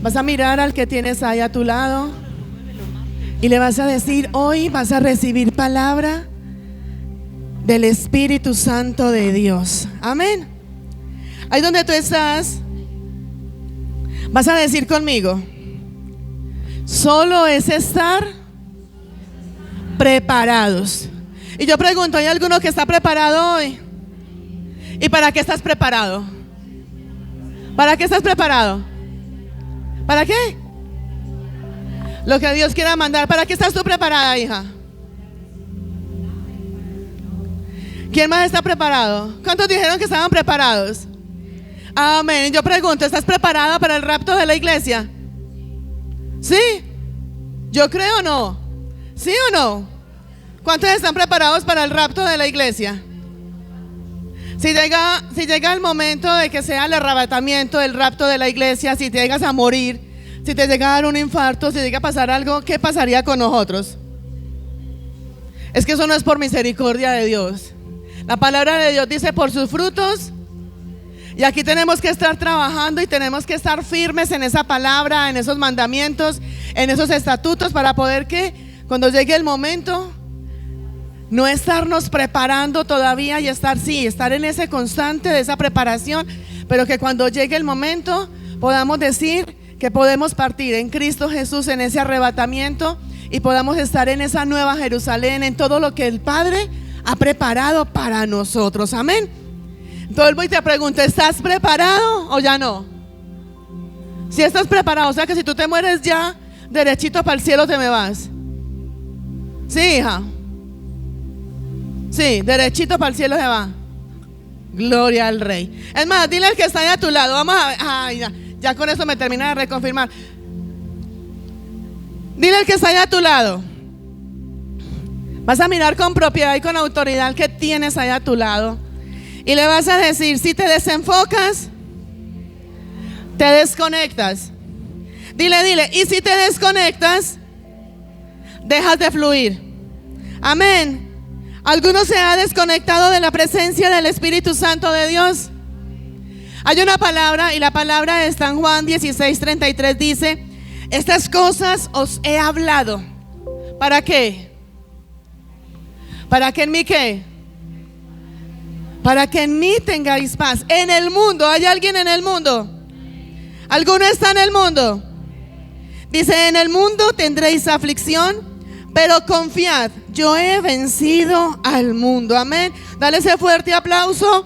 Vas a mirar al que tienes ahí a tu lado y le vas a decir: hoy vas a recibir palabra del Espíritu Santo de Dios. Amén. Ahí donde tú estás, vas a decir conmigo: solo es estar preparados. Y yo pregunto: ¿hay alguno que está preparado hoy? ¿Y para qué estás preparado? ¿Para qué estás preparado? ¿Para qué? Lo que Dios quiera mandar. ¿Para qué estás tú preparada, hija? ¿Quién más está preparado? ¿Cuántos dijeron que estaban preparados? Amén. Yo pregunto: ¿estás preparada para el rapto de la iglesia? ¿Sí? ¿Yo creo o no? ¿Sí o no? ¿Cuántos están preparados para el rapto de la iglesia? Si llega el momento de que sea el arrebatamiento, el rapto de la iglesia, si te llegas a morir, si te llega a dar un infarto, si llega a pasar algo, ¿qué pasaría con nosotros? Es que eso no es por misericordia de Dios. La palabra de Dios dice: por sus frutos. Y aquí tenemos que estar trabajando y tenemos que estar firmes en esa palabra, en esos mandamientos, en esos estatutos, para poder que cuando llegue el momento, no estarnos preparando todavía y estar en ese constante de esa preparación, pero que cuando llegue el momento podamos decir que podemos partir en Cristo Jesús en ese arrebatamiento y podamos estar en esa nueva Jerusalén, en todo lo que el Padre ha preparado para nosotros. Amén. Entonces voy y te pregunto: ¿estás preparado o ya no? Si estás preparado, o sea que si tú te mueres ya, derechito para el cielo te me vas. Sí, hija. Sí, derechito para el cielo se va. Gloria al Rey. Es más, dile al que está ahí a tu lado. Vamos a ver. Ay, ya con eso me termina de reconfirmar. Dile al que está ahí a tu lado. Vas a mirar con propiedad y con autoridad al que tienes ahí a tu lado. Y le vas a decir: si te desenfocas, te desconectas. Dile, y si te desconectas, dejas de fluir. Amén. ¿Alguno se ha desconectado de la presencia del Espíritu Santo de Dios? Hay una palabra, y la palabra está en Juan 16:33, dice: estas cosas os he hablado. ¿Para qué? ¿Para que en mí qué? Para que en mí tengáis paz. En el mundo, ¿hay alguien en el mundo? ¿Alguno está en el mundo? Dice: en el mundo tendréis aflicción, pero confiad, yo he vencido al mundo. Amén. Dale ese fuerte aplauso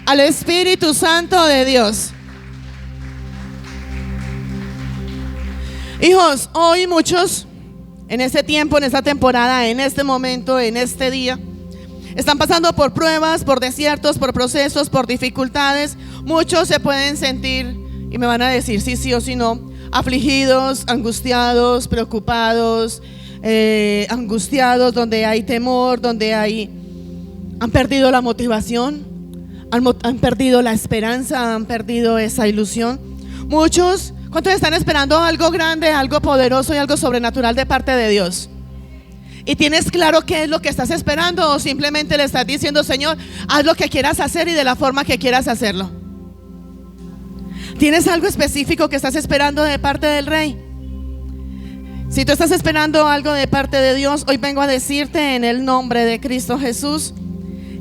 al Espíritu Santo de Dios. Hijos, hoy muchos en este tiempo, en esta temporada, en este momento, en este día, están pasando por pruebas, por desiertos, por procesos, por dificultades. Muchos se pueden sentir, y me van a decir sí, sí o sí no, afligidos, angustiados, preocupados, angustiados, donde hay temor, donde han perdido la motivación, han perdido la esperanza, han perdido esa ilusión. Muchos, ¿cuántos están esperando algo grande, algo poderoso y algo sobrenatural de parte de Dios? ¿Y tienes claro qué es lo que estás esperando, o simplemente le estás diciendo: Señor, haz lo que quieras hacer y de la forma que quieras hacerlo? ¿Tienes algo específico que estás esperando de parte del Rey? Si tú estás esperando algo de parte de Dios, hoy vengo a decirte en el nombre de Cristo Jesús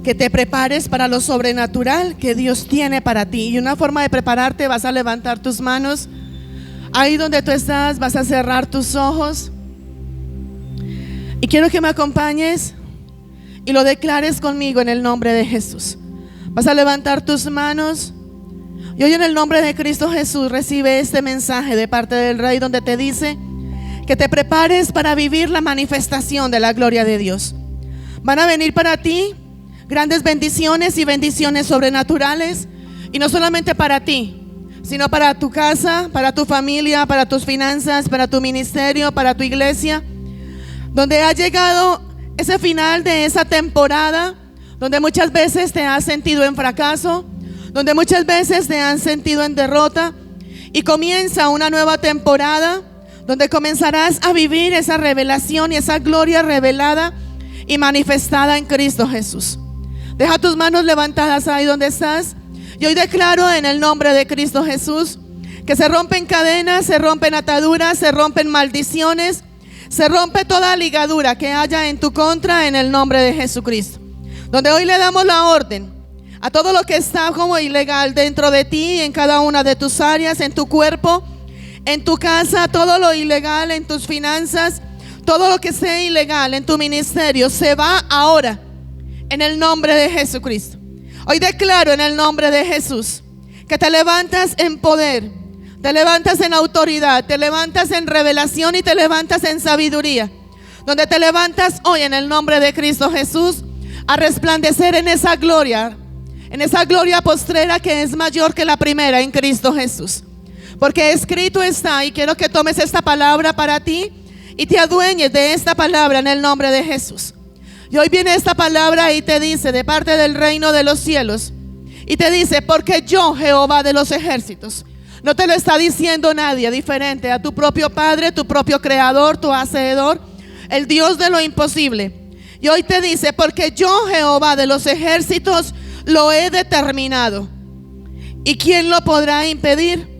que te prepares para lo sobrenatural que Dios tiene para ti. Y una forma de prepararte: vas a levantar tus manos. Ahí donde tú estás, vas a cerrar tus ojos. Y quiero que me acompañes y lo declares conmigo en el nombre de Jesús. Vas a levantar tus manos. Y hoy en el nombre de Cristo Jesús recibe este mensaje de parte del Rey, donde te dice que te prepares para vivir la manifestación de la gloria de Dios. Van a venir para ti grandes bendiciones y bendiciones sobrenaturales. Y no solamente para ti, sino para tu casa, para tu familia, para tus finanzas, para tu ministerio, para tu iglesia. Donde ha llegado ese final de esa temporada, donde muchas veces te has sentido en fracaso, donde muchas veces te has sentido en derrota, y comienza una nueva temporada donde comenzarás a vivir esa revelación y esa gloria revelada y manifestada en Cristo Jesús. Deja tus manos levantadas ahí donde estás. Y hoy declaro en el nombre de Cristo Jesús Que se rompen cadenas, se rompen ataduras, se rompen maldiciones, se rompe toda ligadura que haya en tu contra en el nombre de Jesucristo. Donde hoy le damos la orden a todo lo que está como ilegal dentro de ti, en cada una de tus áreas, en tu cuerpo, en tu casa, todo lo ilegal en tus finanzas, todo lo que sea ilegal en tu ministerio, se va ahora en el nombre de Jesucristo. Hoy declaro en el nombre de Jesús que te levantas en poder, te levantas en autoridad, te levantas en revelación y te levantas en sabiduría. Donde te levantas hoy en el nombre de Cristo Jesús a resplandecer en esa gloria postrera que es mayor que la primera en Cristo Jesús. Porque escrito está, y quiero que tomes esta palabra para ti y te adueñes de esta palabra en el nombre de Jesús. Y hoy viene esta palabra y te dice de parte del reino de los cielos, y te dice: porque yo, Jehová de los ejércitos. No te lo está diciendo nadie diferente a tu propio Padre, tu propio Creador, tu Hacedor, el Dios de lo imposible. Y hoy te dice: porque yo, Jehová de los ejércitos, lo he determinado. ¿Y quién lo podrá impedir?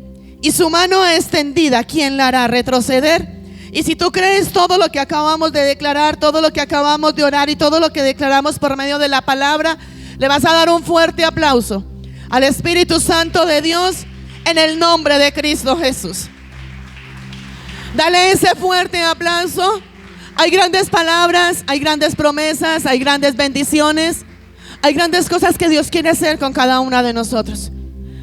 Y su mano extendida, ¿quién la hará retroceder? Y si tú crees todo lo que acabamos de declarar, todo lo que acabamos de orar y todo lo que declaramos por medio de la palabra, le vas a dar un fuerte aplauso al Espíritu Santo de Dios en el nombre de Cristo Jesús. Dale ese fuerte aplauso. Hay grandes palabras, hay grandes promesas, hay grandes bendiciones, hay grandes cosas que Dios quiere hacer con cada una de nosotros.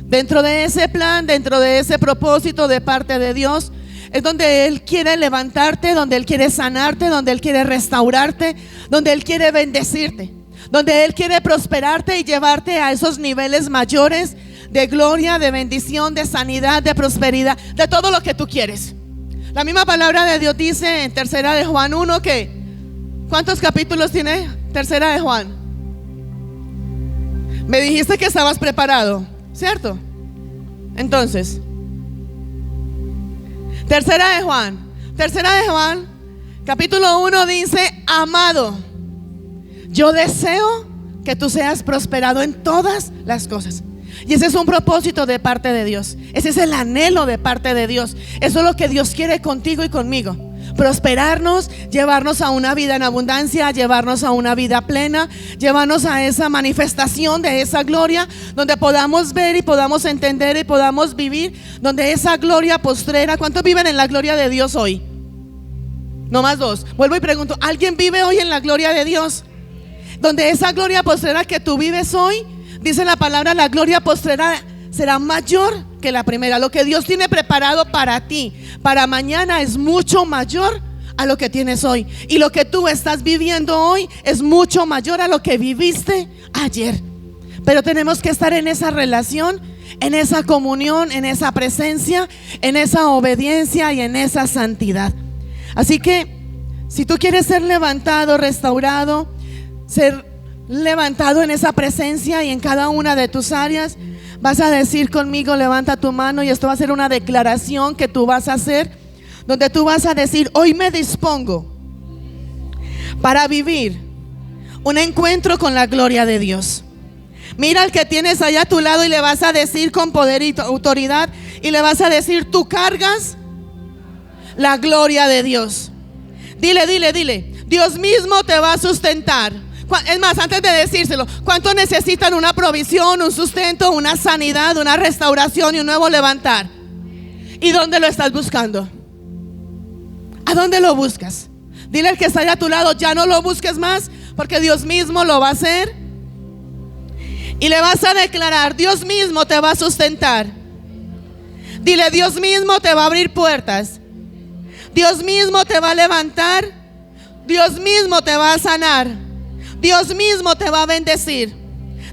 Dentro de ese plan, dentro de ese propósito de parte de Dios, es donde Él quiere levantarte, donde Él quiere sanarte, donde Él quiere restaurarte, donde Él quiere bendecirte, donde Él quiere prosperarte y llevarte a esos niveles mayores de gloria, de bendición, de sanidad, de prosperidad, de todo lo que tú quieres. La misma palabra de Dios dice en Tercera de Juan 1 que, ¿cuántos capítulos tiene Tercera de Juan? Me dijiste que estabas preparado, ¿cierto? Entonces, Tercera de Juan, capítulo 1 dice: amado, yo deseo que tú seas prosperado en todas las cosas. Y ese es un propósito de parte de Dios. Ese es el anhelo de parte de Dios. Eso es lo que Dios quiere contigo y conmigo: prosperarnos, llevarnos a una vida en abundancia, llevarnos a una vida plena, llevarnos a esa manifestación de esa gloria, donde podamos ver y podamos entender y podamos vivir, donde esa gloria postrera. ¿Cuántos viven en la gloria de Dios hoy? No más dos. Vuelvo y pregunto: ¿alguien vive hoy en la gloria de Dios? Donde esa gloria postrera que tú vives hoy, dice la palabra, la gloria postrera será mayor que la primera. Lo que Dios tiene preparado para ti, para mañana, es mucho mayor a lo que tienes hoy. Y lo que tú estás viviendo hoy es mucho mayor a lo que viviste ayer. Pero tenemos que estar en esa relación, en esa comunión, en esa presencia, en esa obediencia y en esa santidad. Así que si tú quieres ser levantado, restaurado, ser levantado en esa presencia y en cada una de tus áreas, vas a decir conmigo: levanta tu mano, y esto va a ser una declaración que tú vas a hacer, donde tú vas a decir: hoy me dispongo para vivir un encuentro con la gloria de Dios. Mira al que tienes allá a tu lado y le vas a decir con poder y autoridad, y le vas a decir: tú cargas la gloria de Dios. Dile: Dios mismo te va a sustentar. Es más, antes de decírselo, ¿cuántos necesitan una provisión, un sustento, una sanidad, una restauración y un nuevo levantar? ¿Y dónde lo estás buscando? ¿A dónde lo buscas? Dile al que está allá a tu lado: ya no lo busques más, porque Dios mismo lo va a hacer. Y le vas a declarar: Dios mismo te va a sustentar. Dile: Dios mismo te va a abrir puertas. Dios mismo te va a levantar. Dios mismo te va a sanar. Dios mismo te va a bendecir.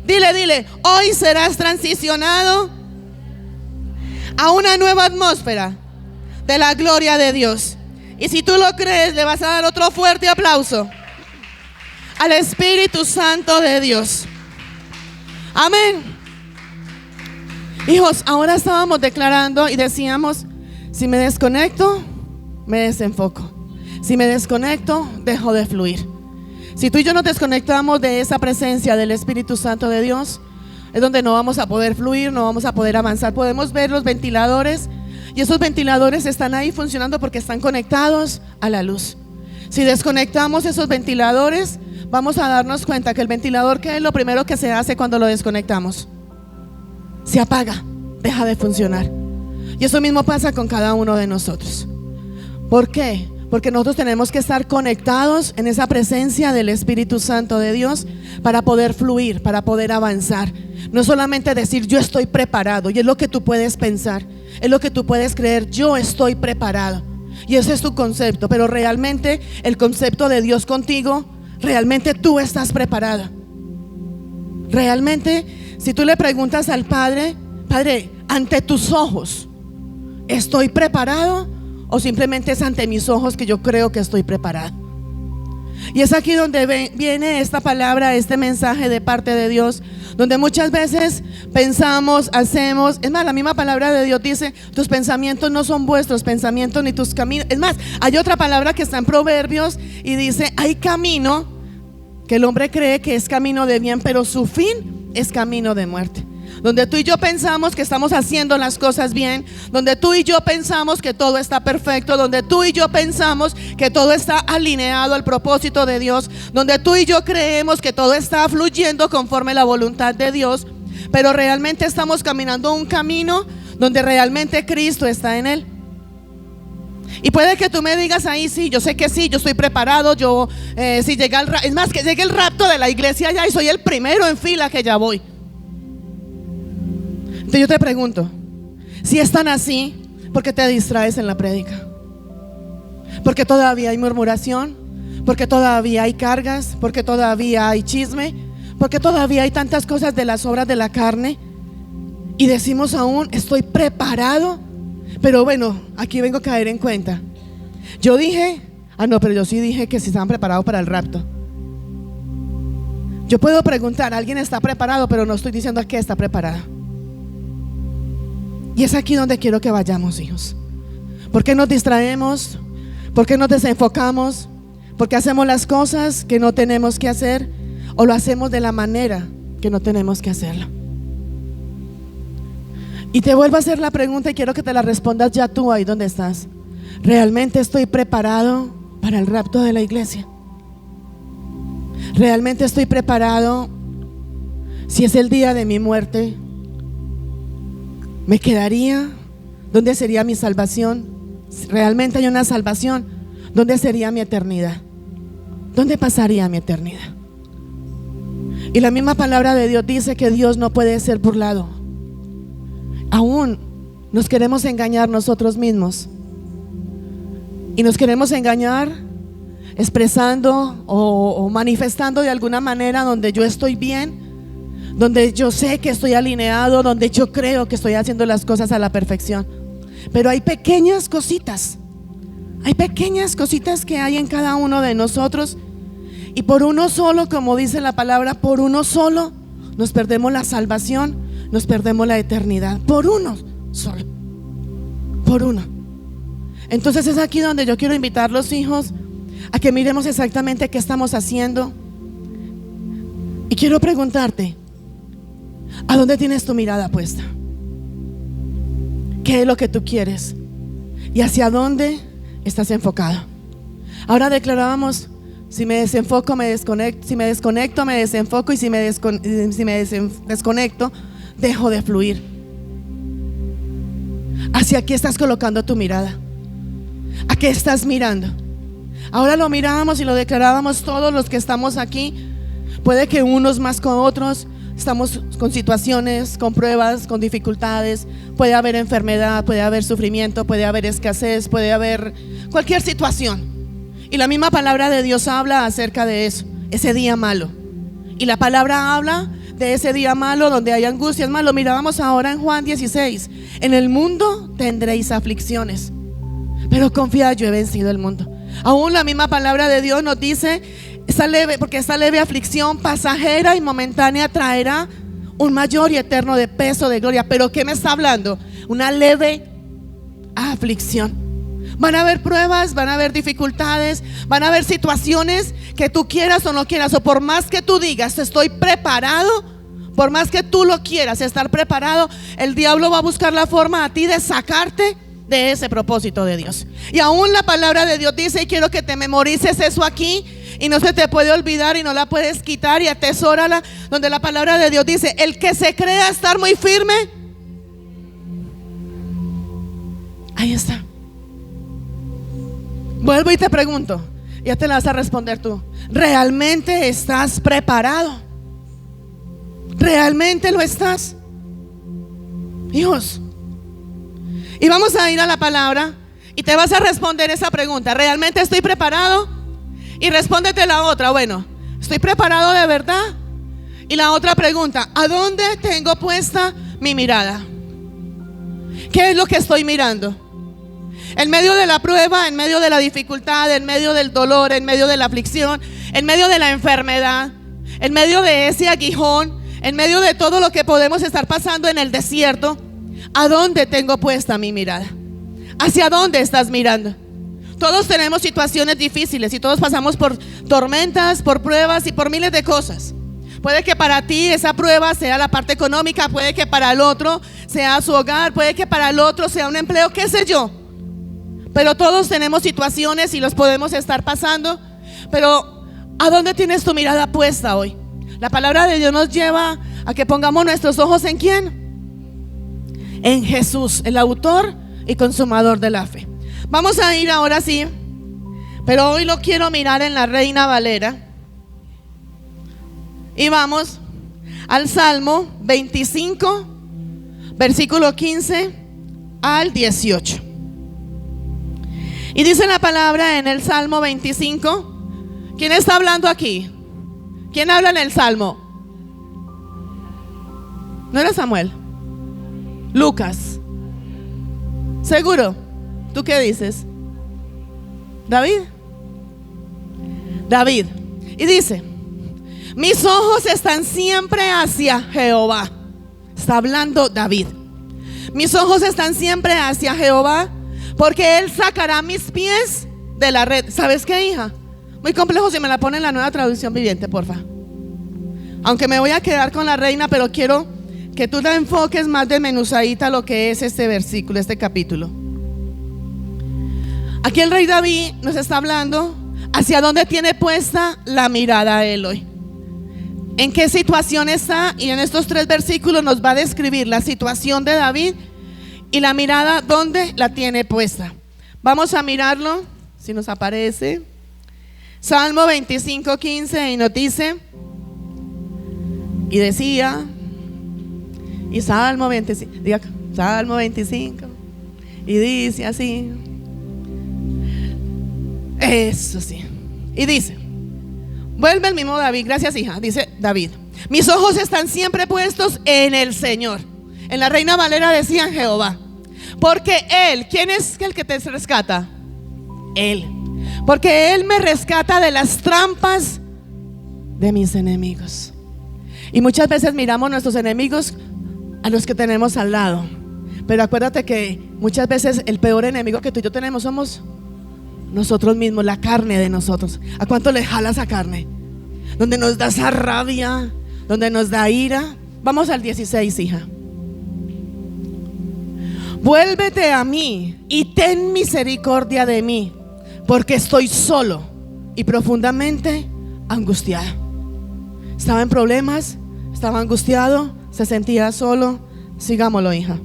Dile: hoy serás transicionado a una nueva atmósfera de la gloria de Dios. Y si tú lo crees, le vas a dar otro fuerte aplauso al Espíritu Santo de Dios. Amén. Hijos, ahora estábamos declarando y decíamos: si me desconecto, me desenfoco. Si me desconecto, dejo de fluir. Si tú y yo nos desconectamos de esa presencia del Espíritu Santo de Dios, es donde no vamos a poder fluir, no vamos a poder avanzar. Podemos ver los ventiladores Y esos ventiladores están ahí funcionando porque están conectados a la luz. Si desconectamos esos ventiladores, vamos a darnos cuenta que el ventilador, ¿qué es lo primero que se hace cuando lo desconectamos? Se apaga, deja de funcionar. Y eso mismo pasa con cada uno de nosotros. ¿Por qué? Porque nosotros tenemos que estar conectados en esa presencia del Espíritu Santo de Dios para poder fluir, para poder avanzar. No solamente decir yo estoy preparado, y es lo que tú puedes pensar, es lo que tú puedes creer, yo estoy preparado. Y ese es tu concepto, pero realmente el concepto de Dios contigo, realmente tú estás preparado. Realmente, si tú le preguntas al Padre, Padre, ante tus ojos, ¿estoy preparado? ¿O simplemente es ante mis ojos que yo creo que estoy preparado? Y es aquí donde viene esta palabra, este mensaje de parte de Dios, donde muchas veces pensamos, hacemos. Es más, la misma palabra de Dios dice: tus pensamientos no son vuestros pensamientos ni tus caminos. Es más, hay otra palabra que está en Proverbios y dice: hay camino que el hombre cree que es camino de bien, pero su fin es camino de muerte. Donde tú y yo pensamos que estamos haciendo las cosas bien, donde tú y yo pensamos que todo está perfecto, donde tú y yo pensamos que todo está alineado al propósito de Dios, donde tú y yo creemos que todo está fluyendo conforme a la voluntad de Dios, pero realmente estamos caminando un camino donde realmente Cristo está en él. Y puede que tú me digas ahí: sí, yo sé que sí, yo estoy preparado, yo si llega es más, que llegue el rapto de la iglesia ya y soy el primero en fila que ya voy. Entonces yo te pregunto, si es tan así, ¿por qué te distraes en la prédica? Porque todavía hay murmuración, porque todavía hay cargas, porque todavía hay chisme, porque todavía hay tantas cosas de las obras de la carne. Y decimos aún: estoy preparado. Pero bueno, aquí vengo a caer en cuenta. Yo dije, pero yo sí dije que si estaban preparados para el rapto. Yo puedo preguntar: alguien está preparado, pero no estoy diciendo a qué está preparado. Y es aquí donde quiero que vayamos, hijos. ¿Por qué nos distraemos? ¿Por qué nos desenfocamos? ¿Por qué hacemos las cosas que no tenemos que hacer? ¿O lo hacemos de la manera que no tenemos que hacerlo? Y te vuelvo a hacer la pregunta y quiero que te la respondas ya tú ahí donde estás. ¿Realmente estoy preparado para el rapto de la iglesia? ¿Realmente estoy preparado si es el día de mi muerte? ¿Me quedaría? ¿Dónde sería mi salvación? ¿Realmente hay una salvación? ¿Dónde sería mi eternidad? ¿Dónde pasaría mi eternidad? Y la misma palabra de Dios dice que Dios no puede ser burlado. Aún nos queremos engañar nosotros mismos. Y nos queremos engañar expresando o manifestando de alguna manera donde yo estoy bien, donde yo sé que estoy alineado, donde yo creo que estoy haciendo las cosas a la perfección. Pero hay pequeñas cositas que hay en cada uno de nosotros. Y por uno solo, como dice la palabra, por uno solo nos perdemos la salvación, nos perdemos la eternidad. Por uno solo, por uno. Entonces es aquí donde yo quiero invitar a los hijos a que miremos exactamente qué estamos haciendo. Y quiero preguntarte: ¿a dónde tienes tu mirada puesta? ¿Qué es lo que tú quieres? ¿Y hacia dónde estás enfocado? Ahora declarábamos: si me desenfoco, me desconecto. Si me desconecto, me desenfoco. Y si me desconecto, dejo de fluir. ¿Hacia qué estás colocando tu mirada? ¿A qué estás mirando? Ahora lo mirábamos y lo declarábamos todos los que estamos aquí. Puede que unos más con otros. Estamos con situaciones, con pruebas, con dificultades. Puede haber enfermedad, puede haber sufrimiento, puede haber escasez, puede haber cualquier situación. Y la misma palabra de Dios habla acerca de eso, ese día malo. Y la palabra habla de ese día malo donde hay angustias. Más lo mirábamos ahora en Juan 16. En el mundo tendréis aflicciones, pero confiad, yo he vencido el mundo. Aún la misma palabra de Dios nos dice: porque esta leve aflicción pasajera y momentánea traerá un mayor y eterno de peso de gloria. Pero ¿qué me está hablando? Una leve aflicción. Van a haber pruebas, van a haber dificultades, van a haber situaciones que tú quieras o no quieras, o por más que tú digas estoy preparado, por más que tú lo quieras estar preparado, el diablo va a buscar la forma a ti de sacarte de ese propósito de Dios. Y aún la palabra de Dios dice, y quiero que te memorices eso aquí, y no se te puede olvidar y no la puedes quitar, y atesórala, donde la palabra de Dios dice, el que se crea estar muy firme, ahí está. Vuelvo y te pregunto, ya te la vas a responder tú, ¿realmente estás preparado? ¿Realmente lo estás? Hijos, y vamos a ir a la palabra y te vas a responder esa pregunta, ¿realmente estoy preparado? Y respóndete la otra, bueno, ¿estoy preparado de verdad? Y la otra pregunta, ¿a dónde tengo puesta mi mirada? ¿Qué es lo que estoy mirando? En medio de la prueba, en medio de la dificultad, en medio del dolor, en medio de la aflicción, en medio de la enfermedad, en medio de ese aguijón, en medio de todo lo que podemos estar pasando en el desierto, ¿a dónde tengo puesta mi mirada? ¿Hacia dónde estás mirando? Todos tenemos situaciones difíciles y todos pasamos por tormentas, por pruebas y por miles de cosas. Puede que para ti esa prueba sea la parte económica, puede que para el otro sea su hogar, puede que para el otro sea un empleo, qué sé yo. Pero todos tenemos situaciones y los podemos estar pasando. Pero ¿a dónde tienes tu mirada puesta hoy? La palabra de Dios nos lleva a que pongamos nuestros ojos ¿en quién? En Jesús, el autor y consumador de la fe. Vamos a ir ahora sí, pero hoy lo quiero mirar en la Reina Valera. Y vamos al Salmo 25, versículo 15 al 18. Y dice la palabra en el Salmo 25. ¿Quién está hablando aquí? ¿Quién habla en el Salmo? ¿No era Samuel? Lucas. ¿Seguro? ¿Tú qué dices? ¿David? David. Y dice, mis ojos están siempre hacia Jehová. Está hablando David. Mis ojos están siempre hacia Jehová, porque Él sacará mis pies de la red. ¿Sabes qué, hija? Muy complejo si me la pone en la Nueva Traducción Viviente, porfa. Aunque me voy a quedar con la Reina, pero quiero que tú la enfoques más desmenuzadita lo que es este versículo, este capítulo. Aquí el rey David nos está hablando hacia dónde tiene puesta la mirada a él hoy. En qué situación está, y en estos 3 versículos nos va a describir la situación de David y la mirada dónde la tiene puesta. Vamos a mirarlo, si nos aparece. Salmo 25, 15, y nos dice, y decía, y Salmo 25, diga, Salmo 25, y dice así, eso sí, y dice, vuelve el mismo David, gracias hija, dice David, mis ojos están siempre puestos en el Señor. En la Reina Valera decían Jehová, porque Él, ¿quién es el que te rescata? Él, porque Él me rescata de las trampas de mis enemigos. Y muchas veces miramos nuestros enemigos a los que tenemos al lado, pero acuérdate que muchas veces el peor enemigo que tú y yo tenemos somos nosotros mismos, la carne de nosotros. ¿A cuánto le jala esa carne? Donde nos da esa rabia, donde nos da ira. Vamos al 16, hija. Vuélvete a mí y ten misericordia de mí, porque estoy solo y profundamente angustiada. Estaba en problemas, estaba angustiado, se sentía solo. Sigámoslo, hija.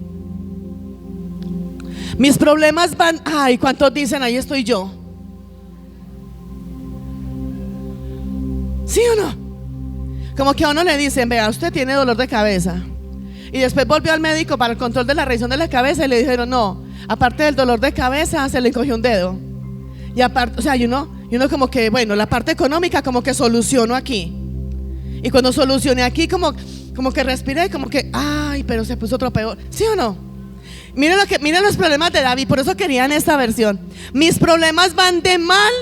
Mis problemas van, ay, ¿cuántos dicen ahí estoy yo? ¿Sí o no? Como que a uno le dicen, vea, usted tiene dolor de cabeza. Y después volvió al médico para el control de la revisión de la cabeza y le dijeron, no, aparte del dolor de cabeza se le cogió un dedo. Y aparte, o sea, y uno como que, bueno, la parte económica como que solucionó aquí. Y cuando solucioné aquí como que respiré, como que, ay, pero se puso otro peor. ¿Sí o no? Miren los problemas de David, por eso querían esta versión. Mis problemas van de mal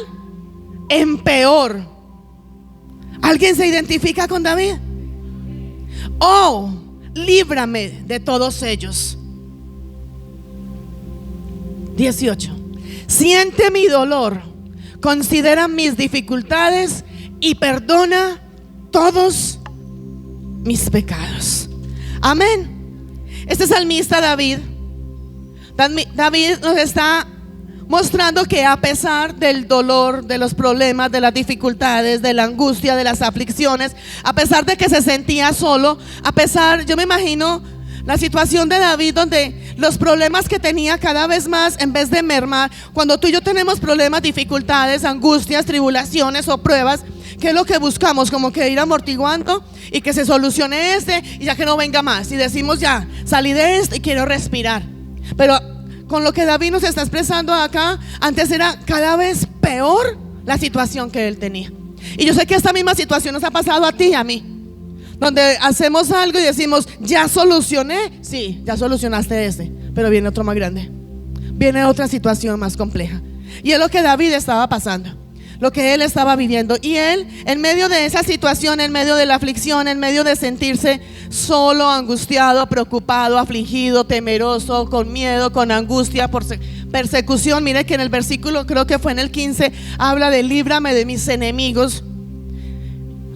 en peor. ¿Alguien se identifica con David? Oh, líbrame de todos ellos. 18. Siente mi dolor, considera mis dificultades y perdona todos mis pecados. Amén. Este salmista David David nos está mostrando que a pesar del dolor, de los problemas, de las dificultades, de la angustia, de las aflicciones, a pesar de que se sentía solo, a pesar, yo me imagino la situación de David donde los problemas que tenía cada vez más, en vez de mermar, cuando tú y yo tenemos problemas, dificultades, angustias, tribulaciones o pruebas, ¿qué es lo que buscamos? Como que ir amortiguando y que se solucione y ya que no venga más. Y decimos ya, salí de esto y quiero respirar. Pero con lo que David nos está expresando acá, antes era cada vez peor la situación que él tenía. Y yo sé que esta misma situación nos ha pasado a ti y a mí, donde hacemos algo y decimos, ya solucioné. Sí, ya solucionaste pero viene otro más grande, viene otra situación más compleja. Y es lo que David estaba pasando, lo que él estaba viviendo. Y él, en medio de esa situación, en medio de la aflicción, en medio de sentirse solo, angustiado, preocupado, afligido, temeroso, con miedo, con angustia, por persecución. Mire que en el versículo, creo que fue en el 15, habla de líbrame de mis enemigos.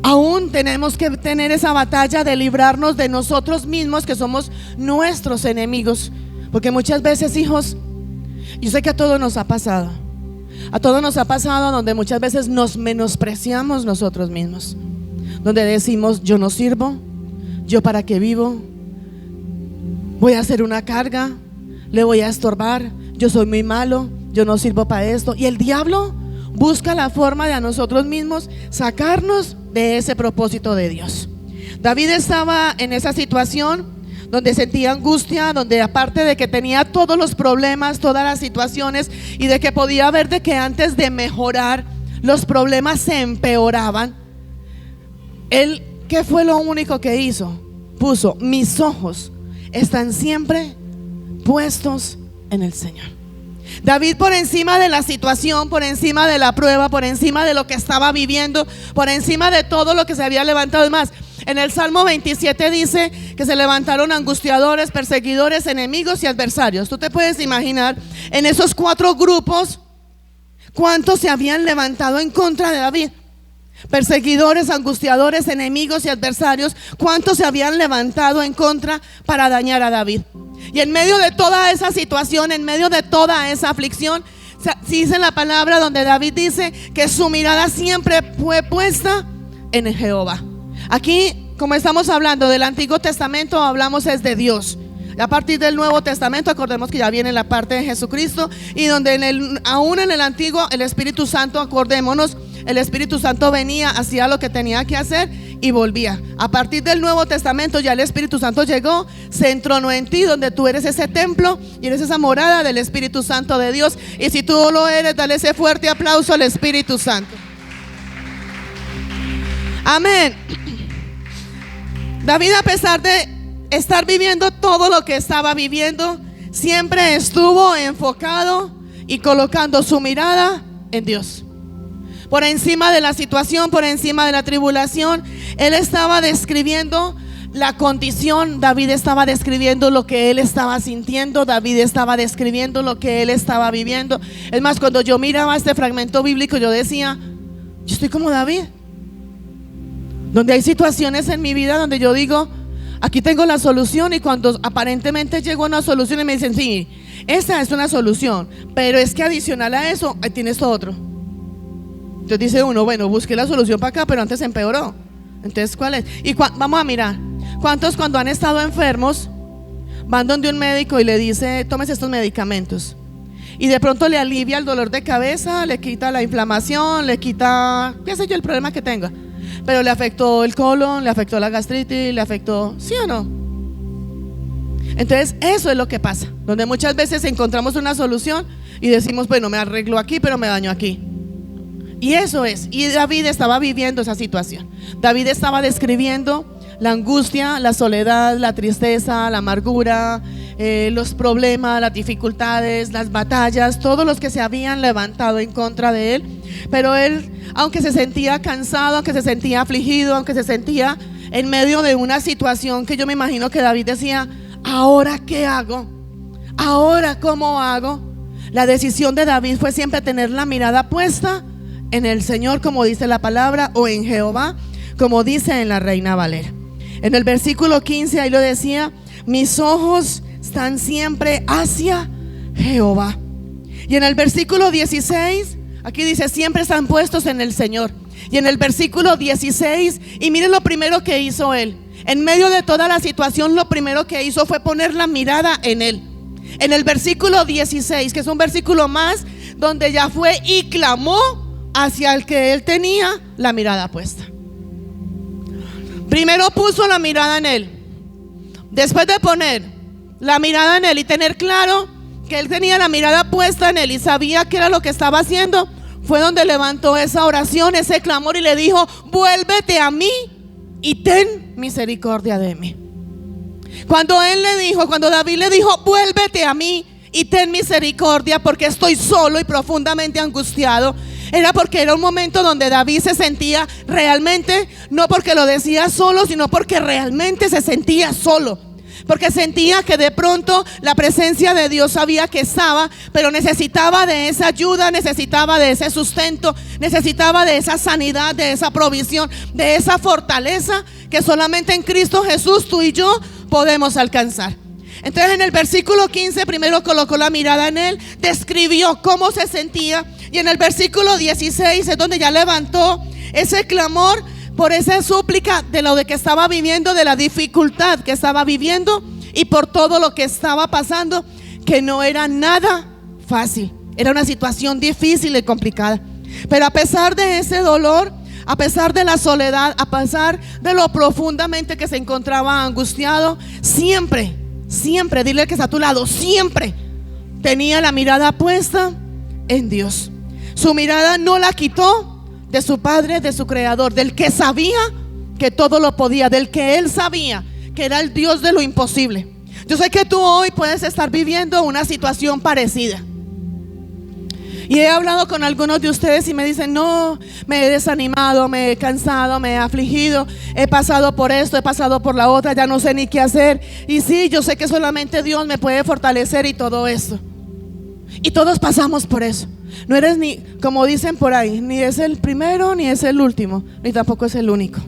Aún tenemos que tener esa batalla de librarnos de nosotros mismos, que somos nuestros enemigos. Porque muchas veces, hijos, yo sé que a todos nos ha pasado. A todos nos ha pasado donde muchas veces nos menospreciamos nosotros mismos, donde decimos, yo no sirvo, yo para qué vivo, voy a hacer una carga, le voy a estorbar, yo soy muy malo, yo no sirvo para esto. Y el diablo busca la forma de a nosotros mismos sacarnos de ese propósito de Dios. David estaba en esa situación donde sentía angustia, donde aparte de que tenía todos los problemas, todas las situaciones, y de que podía ver de que antes de mejorar los problemas se empeoraban, él, ¿qué fue lo único que hizo? Puso, mis ojos están siempre puestos en el Señor. David, por encima de la situación, por encima de la prueba, por encima de lo que estaba viviendo, por encima de todo lo que se había levantado, es más, en el Salmo 27 dice que se levantaron angustiadores, perseguidores, enemigos y adversarios. Tú te puedes imaginar en esos 4 grupos cuántos se habían levantado en contra de David. Perseguidores, angustiadores, enemigos y adversarios, cuántos se habían levantado en contra para dañar a David. Y en medio de toda esa situación, en medio de toda esa aflicción, se dice en la palabra donde David dice que su mirada siempre fue puesta en Jehová. Aquí, como estamos hablando del Antiguo Testamento, hablamos es de Dios. A partir del Nuevo Testamento, acordemos que ya viene la parte de Jesucristo, y donde aún en el Antiguo, el Espíritu Santo, acordémonos, el Espíritu Santo venía, hacía lo que tenía que hacer y volvía. A partir del Nuevo Testamento ya el Espíritu Santo llegó, se entronó en ti, donde tú eres ese templo y eres esa morada del Espíritu Santo de Dios. Y si tú lo eres, dale ese fuerte aplauso al Espíritu Santo. Amén. David, a pesar de estar viviendo todo lo que estaba viviendo, siempre estuvo enfocado y colocando su mirada en Dios. Por encima de la situación, por encima de la tribulación, él estaba describiendo la condición. David estaba describiendo lo que él estaba sintiendo. David estaba describiendo lo que él estaba viviendo. Es más, cuando yo miraba este fragmento bíblico, yo decía, yo estoy como David, donde hay situaciones en mi vida donde yo digo, aquí tengo la solución, y cuando aparentemente llego a una solución y me dicen, sí, esta es una solución, pero es que adicional a eso, ahí tienes todo otro. Entonces dice uno, bueno, busqué la solución para acá, pero antes empeoró. Entonces, ¿cuál es? Y vamos a mirar, ¿cuántos cuando han estado enfermos van donde un médico y le dice, tómese estos medicamentos? Y de pronto le alivia el dolor de cabeza, le quita la inflamación, le quita, qué sé yo, el problema que tenga. Pero le afectó el colon, le afectó la gastritis, le afectó, ¿sí o no? Entonces eso es lo que pasa, donde muchas veces encontramos una solución y decimos, bueno, me arreglo aquí, pero me daño aquí. Y eso es, y David estaba viviendo esa situación. David estaba describiendo la angustia, la soledad, la tristeza, la amargura, los problemas, las dificultades, las batallas, todos los que se habían levantado en contra de él. Pero él, aunque se sentía cansado, aunque se sentía afligido, aunque se sentía en medio de una situación que yo me imagino que David decía, ¿ahora qué hago? ¿Ahora cómo hago? La decisión de David fue siempre tener la mirada puesta en el Señor, como dice la palabra, o en Jehová, como dice en la Reina Valera. En el versículo 15 ahí lo decía, mis ojos están siempre hacia Jehová. Y en el versículo 16, aquí dice: siempre están puestos en el Señor. Y en el versículo 16, y miren lo primero que hizo él. En medio de toda la situación, lo primero que hizo fue poner la mirada en él. En el versículo 16, que es un versículo más, donde ya fue y clamó hacia el que él tenía la mirada puesta. Primero puso la mirada en él. Después de poner la mirada en él y tener claro que él tenía la mirada puesta en él y sabía qué era lo que estaba haciendo, fue donde levantó esa oración, ese clamor, y le dijo: vuélvete a mí y ten misericordia de mí. Cuando David le dijo: vuélvete a mí y ten misericordia, porque estoy solo y profundamente angustiado, era porque era un momento donde David se sentía realmente, no porque lo decía solo, sino porque realmente se sentía solo. Porque sentía que de pronto la presencia de Dios sabía que estaba, pero necesitaba de esa ayuda, necesitaba de ese sustento, necesitaba de esa sanidad, de esa provisión, de esa fortaleza que solamente en Cristo Jesús tú y yo podemos alcanzar. Entonces en el versículo 15 primero colocó la mirada en él, describió cómo se sentía, y en el versículo 16 es donde ya levantó ese clamor por esa súplica de lo de que estaba viviendo, de la dificultad que estaba viviendo y por todo lo que estaba pasando, que no era nada fácil. Era una situación difícil y complicada. Pero a pesar de ese dolor, a pesar de la soledad, a pesar de lo profundamente que se encontraba angustiado, siempre, dile al que está a tu lado, siempre tenía la mirada puesta en Dios. Su mirada no la quitó de su Padre, de su Creador, del que sabía que todo lo podía, del que él sabía que era el Dios de lo imposible. Yo sé que tú hoy puedes estar viviendo una situación parecida. Y he hablado con algunos de ustedes y me dicen: no, me he desanimado, me he cansado, me he afligido, he pasado por esto, he pasado por la otra, ya no sé ni qué hacer. Y sí, yo sé que solamente Dios me puede fortalecer y todo esto. Y todos pasamos por eso. No eres ni, como dicen por ahí, ni es el primero, ni es el último, ni tampoco es el único.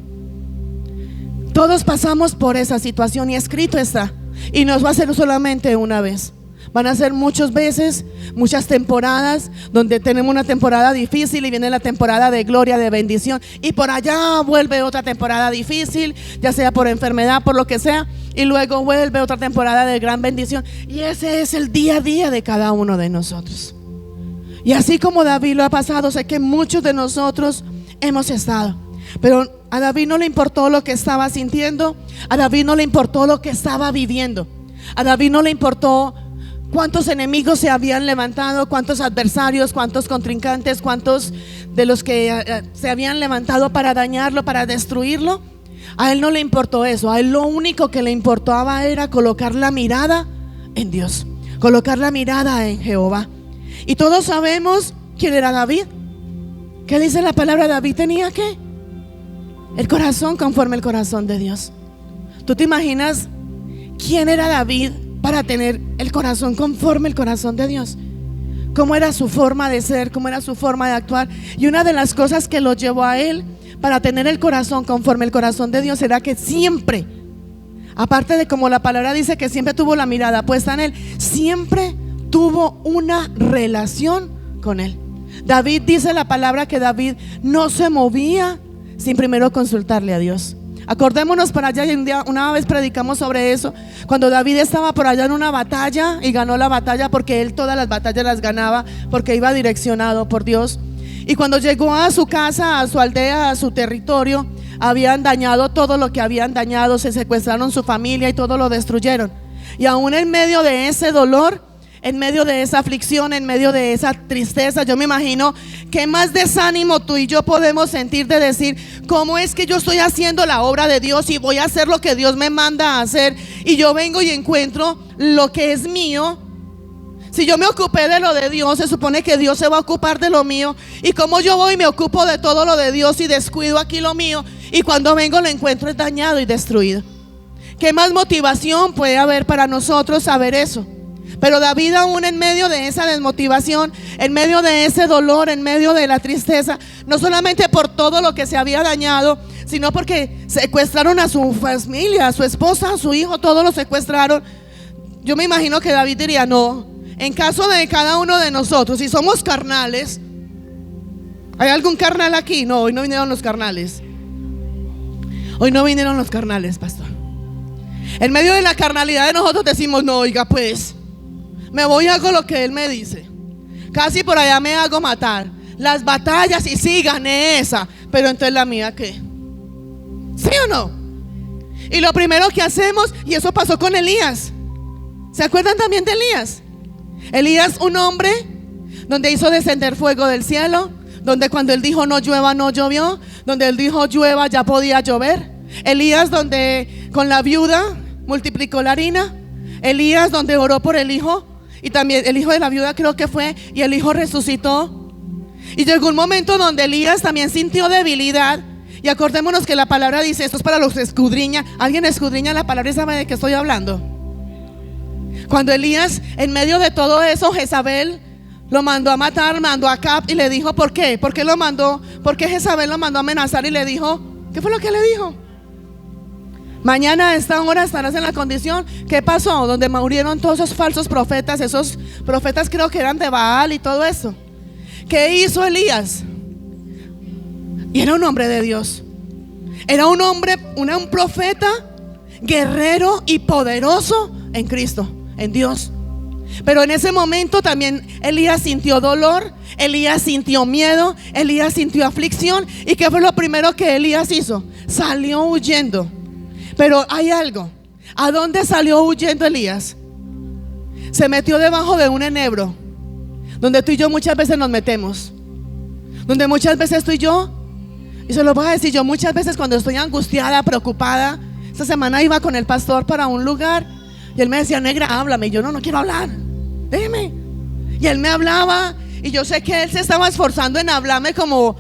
Todos pasamos por esa situación y escrito está. Y no va a ser solamente una vez. Van a ser muchas veces, muchas temporadas, donde tenemos una temporada difícil y viene la temporada de gloria, de bendición, y por allá vuelve otra temporada difícil, ya sea por enfermedad, por lo que sea, y luego vuelve otra temporada de gran bendición. Y ese es el día a día de cada uno de nosotros. Y así como David lo ha pasado, sé que muchos de nosotros hemos estado. Pero a David no le importó lo que estaba sintiendo, a David no le importó lo que estaba viviendo, a David no le importó cuántos enemigos se habían levantado, cuántos adversarios, cuántos contrincantes, cuántos de los que se habían levantado para dañarlo, para destruirlo. A él no le importó eso. A él lo único que le importaba era colocar la mirada en Dios, colocar la mirada en Jehová. Y todos sabemos quién era David. ¿Qué dice la palabra? David tenía ¿qué? El corazón conforme el corazón de Dios. ¿Tú te imaginas quién era David para tener el corazón conforme el corazón de Dios? ¿Cómo era su forma de ser? ¿Cómo era su forma de actuar? Y una de las cosas que lo llevó a él para tener el corazón conforme el corazón de Dios era que siempre, aparte de como la palabra dice que siempre tuvo la mirada puesta en él, siempre tuvo una relación con él. David, dice la palabra que David no se movía sin primero consultarle a Dios. Acordémonos por allá, una vez predicamos sobre eso, cuando David estaba por allá en una batalla y ganó la batalla, porque él todas las batallas las ganaba, porque iba direccionado por Dios. Y cuando llegó a su casa, a su aldea, a su territorio, habían dañado todo lo que habían dañado, se secuestraron su familia y todo lo destruyeron. Y aún en medio de ese dolor, en medio de esa aflicción, en medio de esa tristeza, yo me imagino que más desánimo tú y yo podemos sentir de decir: ¿cómo es que yo estoy haciendo la obra de Dios y voy a hacer lo que Dios me manda a hacer? Y yo vengo y encuentro lo que es mío. Si yo me ocupé de lo de Dios, se supone que Dios se va a ocupar de lo mío. Y como yo voy y me ocupo de todo lo de Dios y descuido aquí lo mío, y cuando vengo lo encuentro dañado y destruido. ¿Qué más motivación puede haber para nosotros saber eso? Pero David, aún en medio de esa desmotivación, en medio de ese dolor, en medio de la tristeza, no solamente por todo lo que se había dañado, sino porque secuestraron a su familia, a su esposa, a su hijo, todos lo secuestraron. Yo me imagino que David diría: no, en caso de cada uno de nosotros, si somos carnales, ¿hay algún carnal aquí? No, hoy no vinieron los carnales. Hoy no vinieron los carnales, pastor. En medio de la carnalidad de nosotros decimos, no, oiga pues, me voy y hago lo que él me dice. Casi por allá me hago matar. Las batallas, y sí, gané esa, pero entonces la mía, ¿qué? ¿Sí o no? Y lo primero que hacemos, y eso pasó con Elías. ¿Se acuerdan también de Elías? Elías, un hombre donde hizo descender fuego del cielo, donde cuando él dijo no llueva, no llovió, donde él dijo llueva, ya podía llover. Elías, donde con la viuda multiplicó la harina. Elías, donde oró por el hijo, y también el hijo de la viuda creo que fue, y el hijo resucitó. Y llegó un momento donde Elías también sintió debilidad. Y acordémonos que la palabra dice, esto es para los que escudriña. ¿Alguien escudriña la palabra y sabe de qué estoy hablando? Cuando Elías, en medio de todo eso, Jezabel lo mandó a matar, mandó a Acab y le dijo, ¿por qué? ¿Por qué lo mandó? ¿Por qué Jezabel lo mandó a amenazar y le dijo? ¿Qué fue lo que le dijo? Mañana a esta hora estarás en la condición. ¿Qué pasó? Donde murieron todos esos falsos profetas. Esos profetas creo que eran de Baal y todo eso. ¿Qué hizo Elías? Y era un hombre de Dios. Era un hombre, un profeta, guerrero y poderoso en Cristo, en Dios. Pero en ese momento también Elías sintió dolor, Elías sintió miedo, Elías sintió aflicción. ¿Y qué fue lo primero que Elías hizo? Salió huyendo. Pero hay algo. ¿A dónde salió huyendo Elías? Se metió debajo de un enebro, donde tú y yo muchas veces nos metemos, donde muchas veces tú y yo, y se lo voy a decir, yo muchas veces cuando estoy angustiada, preocupada. Esta semana iba con el pastor para un lugar y él me decía, negra, háblame. Y yo no quiero hablar, déjeme. Y él me hablaba y yo sé que él se estaba esforzando en hablarme como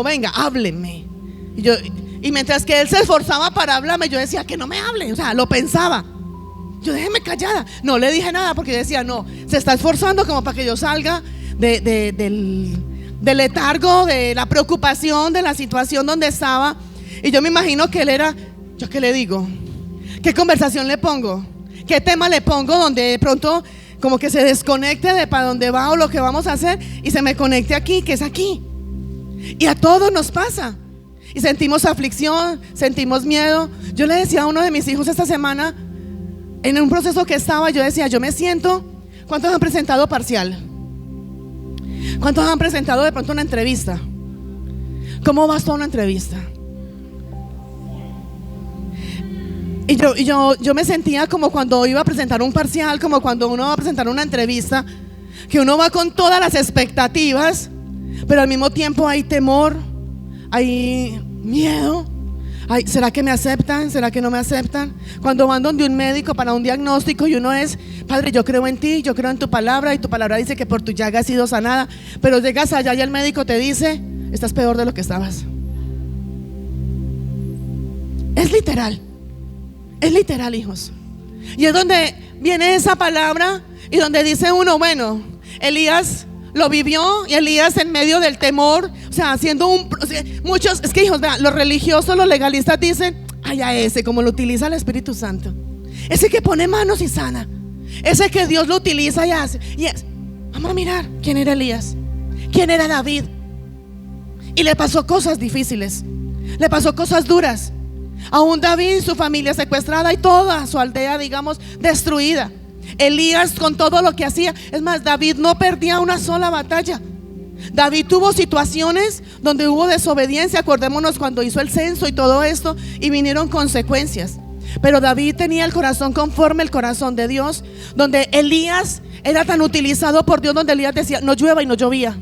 venga, hábleme. Y mientras que él se esforzaba para hablarme, yo decía que no me hable, o sea, lo pensaba. Yo déjeme callada. No le dije nada porque yo decía, no, se está esforzando como para que yo salga del letargo, de la preocupación, de la situación donde estaba. Y yo me imagino que él era, ¿yo qué le digo? ¿Qué conversación le pongo? ¿Qué tema le pongo donde de pronto como que se desconecte de para dónde va o lo que vamos a hacer y se me conecte aquí, que es aquí? Y a todos nos pasa. Y sentimos aflicción, sentimos miedo. Yo le decía a uno de mis hijos esta semana, en un proceso que estaba, yo decía, yo me siento, ¿cuántos han presentado parcial? ¿Cuántos han presentado de pronto una entrevista? ¿Cómo vas tú a una entrevista? Y yo me sentía como cuando iba a presentar un parcial, como cuando uno va a presentar una entrevista, que uno va con todas las expectativas, pero al mismo tiempo hay temor, hay miedo. Ay, ¿será que me aceptan? ¿Será que no me aceptan? Cuando van donde un médico para un diagnóstico y uno es, Padre, yo creo en ti, yo creo en tu palabra, y tu palabra dice que por tu llaga has sido sanada, pero llegas allá y el médico te dice, estás peor de lo que estabas. Es literal, hijos. Y es donde viene esa palabra y donde dice uno, bueno, Elías lo vivió, y Elías en medio del temor, o sea, haciendo muchos, es que hijos, vean, los religiosos, los legalistas dicen, ay, a ese, como lo utiliza el Espíritu Santo, ese que pone manos y sana, ese que Dios lo utiliza y hace. Vamos a mirar quién era Elías, quién era David. Y le pasó cosas difíciles, le pasó cosas duras. Aún David, su familia secuestrada y toda su aldea, digamos, destruida. Elías con todo lo que hacía. Es más, David no perdía una sola batalla. David tuvo situaciones donde hubo desobediencia. Acordémonos cuando hizo el censo y todo esto, y vinieron consecuencias. Pero David tenía el corazón conforme el corazón de Dios, donde Elías era tan utilizado por Dios, donde Elías decía no llueva y no llovía,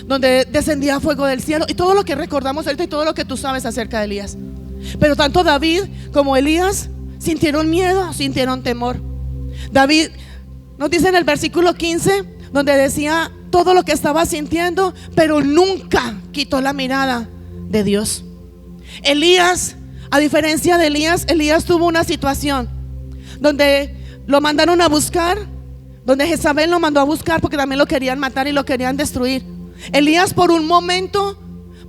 donde descendía fuego del cielo, y todo lo que recordamos ahorita y todo lo que tú sabes acerca de Elías. Pero tanto David como Elías sintieron miedo, sintieron temor. David nos dice en el versículo 15, donde decía todo lo que estaba sintiendo, pero nunca quitó la mirada de Dios. Elías, a diferencia de Elías tuvo una situación donde lo mandaron a buscar, donde Jezabel lo mandó a buscar porque también lo querían matar y lo querían destruir. Elías por un momento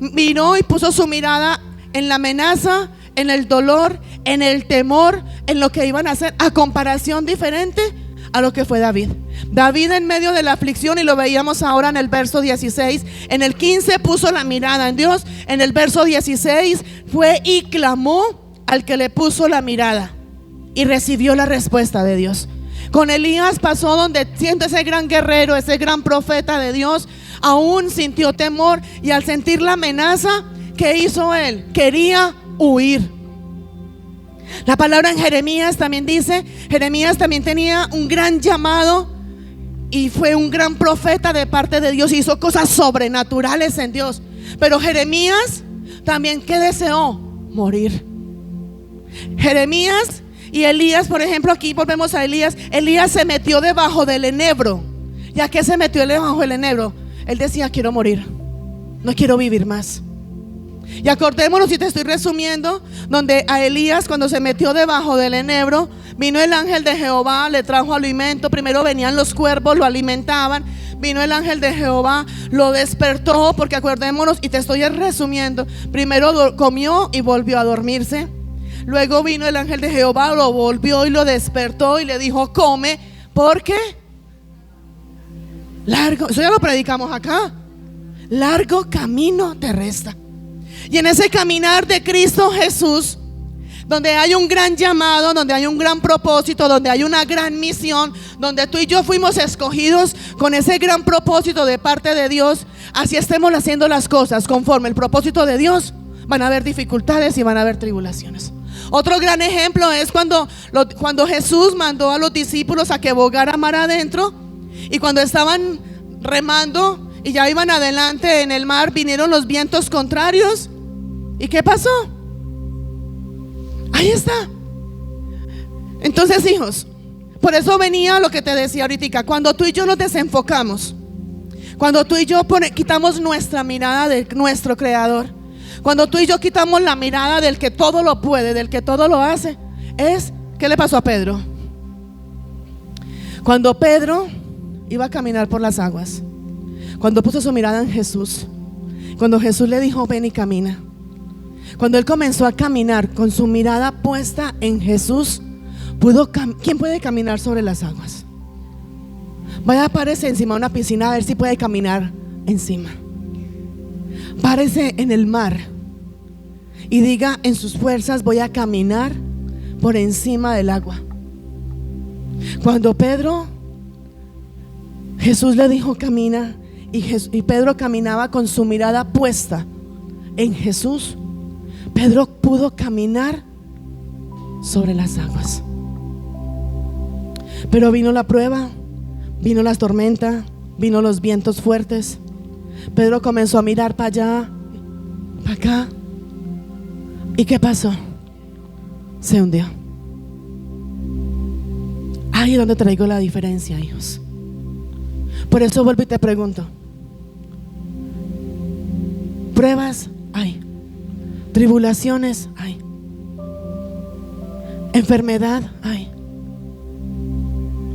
miró y puso su mirada en la amenaza, en el dolor, en el temor, en lo que iban a hacer, a comparación diferente a lo que fue David. David en medio de la aflicción, y lo veíamos ahora en el verso 16, en el 15 puso la mirada en Dios, en el verso 16 fue y clamó al que le puso la mirada y recibió la respuesta de Dios. Con Elías pasó donde siendo ese gran guerrero, ese gran profeta de Dios, aún sintió temor, y al sentir la amenaza, ¿qué hizo él? Quería huir. La palabra en Jeremías también dice, Jeremías también tenía un gran llamado y fue un gran profeta de parte de Dios, hizo cosas sobrenaturales en Dios. Pero Jeremías también, ¿qué deseó? Morir. Jeremías y Elías, por ejemplo, aquí volvemos a Elías. Elías se metió debajo del enebro. ¿Ya que se metió debajo del enebro? Él decía, quiero morir, no quiero vivir más. Y acordémonos, y te estoy resumiendo, donde a Elías, cuando se metió debajo del enebro, vino el ángel de Jehová, le trajo alimento. Primero venían los cuervos, lo alimentaban. Vino el ángel de Jehová, lo despertó, porque acordémonos, y te estoy resumiendo, primero comió y volvió a dormirse. Luego vino el ángel de Jehová, lo volvió y lo despertó y le dijo, come, porque largo, eso ya lo predicamos acá, largo camino te resta. Y en ese caminar de Cristo Jesús, donde hay un gran llamado, donde hay un gran propósito, donde hay una gran misión, donde tú y yo fuimos escogidos con ese gran propósito de parte de Dios, así estemos haciendo las cosas conforme el propósito de Dios, van a haber dificultades y van a haber tribulaciones. Otro gran ejemplo es cuando Jesús mandó a los discípulos a que bogaran mar adentro, y cuando estaban remando y ya iban adelante en el mar, vinieron los vientos contrarios. ¿Y qué pasó? Ahí está. Entonces, hijos, por eso venía lo que te decía ahorita. Cuando tú y yo nos desenfocamos, cuando tú y yo quitamos nuestra mirada de nuestro Creador, cuando tú y yo quitamos la mirada del que todo lo puede, del que todo lo hace, ¿qué le pasó a Pedro? Cuando Pedro iba a caminar por las aguas, cuando puso su mirada en Jesús, cuando Jesús le dijo ven y camina, cuando él comenzó a caminar con su mirada puesta en Jesús, ¿quién puede caminar sobre las aguas? Vaya, párese encima de una piscina a ver si puede caminar encima. Párese en el mar y diga en sus fuerzas, voy a caminar por encima del agua. Cuando Jesús le dijo camina, y Pedro caminaba con su mirada puesta en Jesús, Pedro pudo caminar sobre las aguas. Pero vino la prueba, vino la tormenta, vino los vientos fuertes. Pedro comenzó a mirar para allá, para acá. ¿Y qué pasó? Se hundió. Ahí es donde traigo la diferencia, hijos. Por eso vuelvo y te pregunto: pruebas hay, tribulaciones hay, enfermedad hay,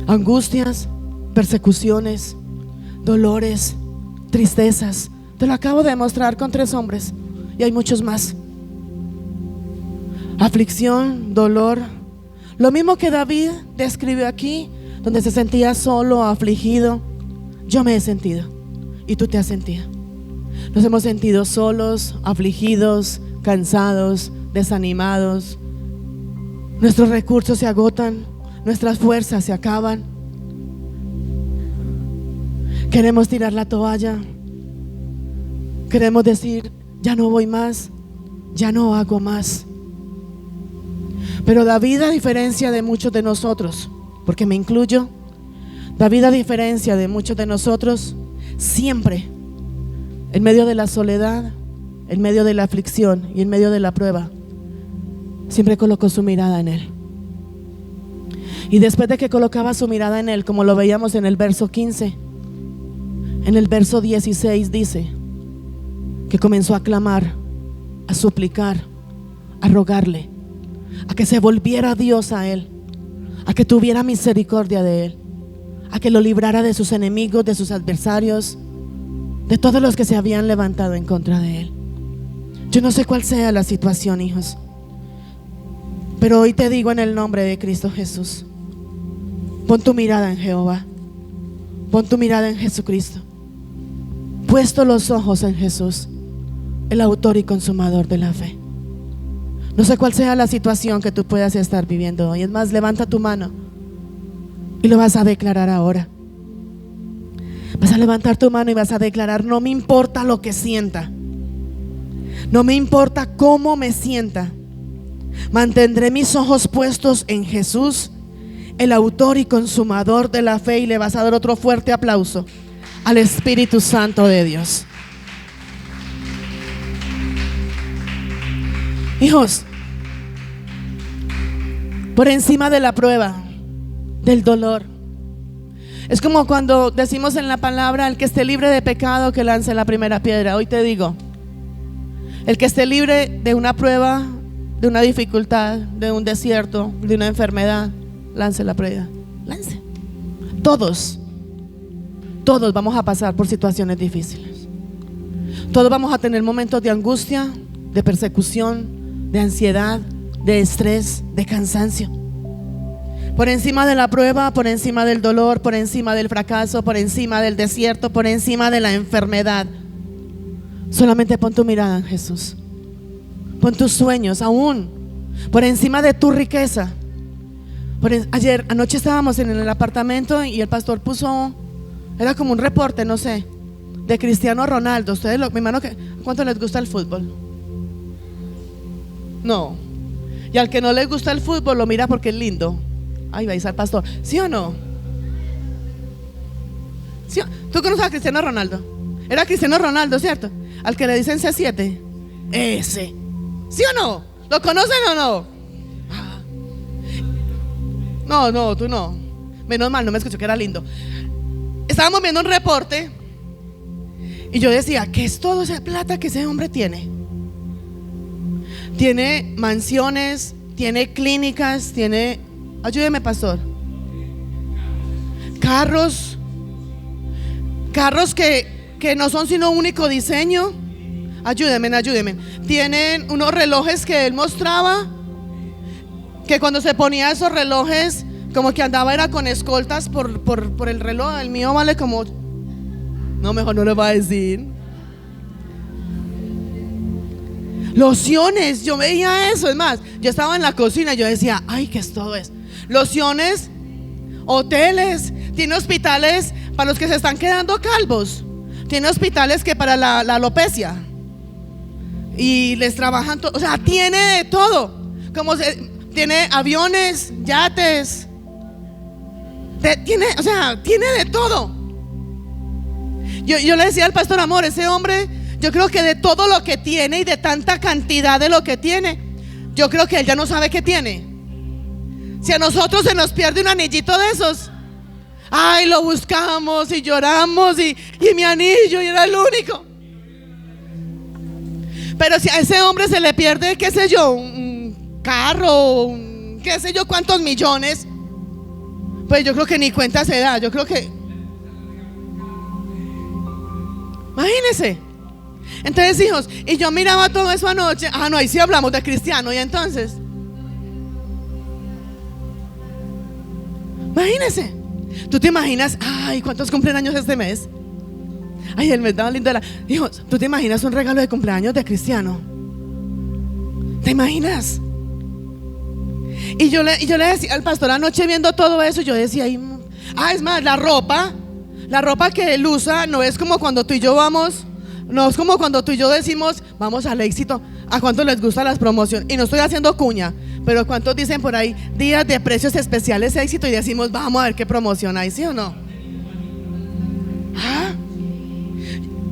angustias, persecuciones, dolores, tristezas. Te lo acabo de mostrar con 3 hombres y hay muchos más. Aflicción, dolor, lo mismo que David describió aquí, donde se sentía solo, afligido. Yo me he sentido y tú te has sentido. Nos hemos sentido solos, afligidos, cansados, desanimados. Nuestros recursos se agotan, nuestras fuerzas se acaban. Queremos tirar la toalla. Queremos decir, ya no voy más, ya no hago más. Pero David, a diferencia de muchos de nosotros, porque me incluyo, David, a diferencia de muchos de nosotros, siempre en medio de la soledad, en medio de la aflicción y en medio de la prueba, siempre colocó su mirada en Él. Y después de que colocaba su mirada en Él, como lo veíamos en el verso 15, en el verso 16 dice que comenzó a clamar, a suplicar, a rogarle, a que se volviera Dios a él, a que tuviera misericordia de él, a que lo librara de sus enemigos, de sus adversarios, de todos los que se habían levantado en contra de él. Yo no sé cuál sea la situación, hijos, pero hoy te digo en el nombre de Cristo Jesús, Pon tu mirada en Jehová. Pon tu mirada en Jesucristo. Puesto los ojos en Jesús, el autor y consumador de la fe. No sé cuál sea la situación que tú puedas estar viviendo hoy. Es más, levanta tu mano y lo vas a declarar ahora. Vas a levantar tu mano y vas a declarar: no me importa lo que sienta, no me importa cómo me sienta, mantendré mis ojos puestos en Jesús, el autor y consumador de la fe. Y le vas a dar otro fuerte aplauso al Espíritu Santo de Dios. Hijos, por encima de la prueba, del dolor, es como cuando decimos en la palabra: el que esté libre de pecado, que lance la primera piedra. Hoy te digo: el que esté libre de una prueba, de una dificultad, de un desierto, de una enfermedad, lance la piedra. Lance. Todos vamos a pasar por situaciones difíciles. Todos vamos a tener momentos de angustia, de persecución, de ansiedad, de estrés, de cansancio. Por encima de la prueba, por encima del dolor, por encima del fracaso, por encima del desierto, por encima de la enfermedad, solamente pon tu mirada en Jesús. Pon tus sueños aún por encima de tu riqueza. Anoche estábamos en el apartamento y el pastor puso, era como un reporte, no sé, de Cristiano Ronaldo. Ustedes, mi hermano, ¿cuánto les gusta el fútbol? No. Y al que no le gusta el fútbol lo mira porque es lindo. Ahí vais al pastor. ¿Sí o no? ¿Sí? ¿Tú conoces a Cristiano Ronaldo? Era Cristiano Ronaldo, ¿cierto? Al que le dicen C7. Ese. ¿Sí o no? ¿Lo conocen o no? No, tú no. Menos mal, no me escuchó, que era lindo. Estábamos viendo un reporte y yo decía: ¿qué es toda esa plata que ese hombre tiene? Tiene mansiones, tiene clínicas, tiene, ayúdeme pastor, carros que no son sino único diseño. Ayúdenme. Tienen unos relojes que él mostraba, que cuando se ponía esos relojes, como que andaba era con escoltas por el reloj. El mío vale como, no, mejor no le va a decir. Lociones, yo veía eso. Es más, yo estaba en la cocina y yo decía: ay, ¿qué es todo eso? Lociones, hoteles, tiene hospitales para los que se están quedando calvos, tiene hospitales que para la alopecia, y les trabajan o sea, tiene de todo. Tiene aviones, yates, tiene de todo. Yo le decía al pastor Amor: ese hombre, yo creo que de todo lo que tiene y de tanta cantidad de lo que tiene, yo creo que él ya no sabe qué tiene. Si a nosotros se nos pierde un anillito de esos, ay, lo buscamos y lloramos y mi anillo, y era el único. Pero si a ese hombre se le pierde, qué sé yo, un carro, qué sé yo cuántos millones, pues yo creo que ni cuenta se da. Yo creo que, imagínense. Entonces, hijos, y yo miraba todo eso anoche. No, ahí sí hablamos de cristiano. Y entonces, imagínense. ¿Tú te imaginas? Ay, ¿cuántos cumplen años este mes? Ay, el mes estaba lindo. Hijos, ¿tú te imaginas un regalo de cumpleaños de cristiano? ¿Te imaginas? Y yo le decía al pastor anoche, viendo todo eso, yo decía: es más, la ropa que él usa no es como cuando tú y yo vamos. No es como cuando tú y yo decimos: vamos al Éxito. ¿A cuántos les gustan las promociones? Y no estoy haciendo cuña, pero ¿cuántos dicen por ahí días de precios especiales Éxito? Y decimos: vamos a ver qué promoción hay, ¿sí o no?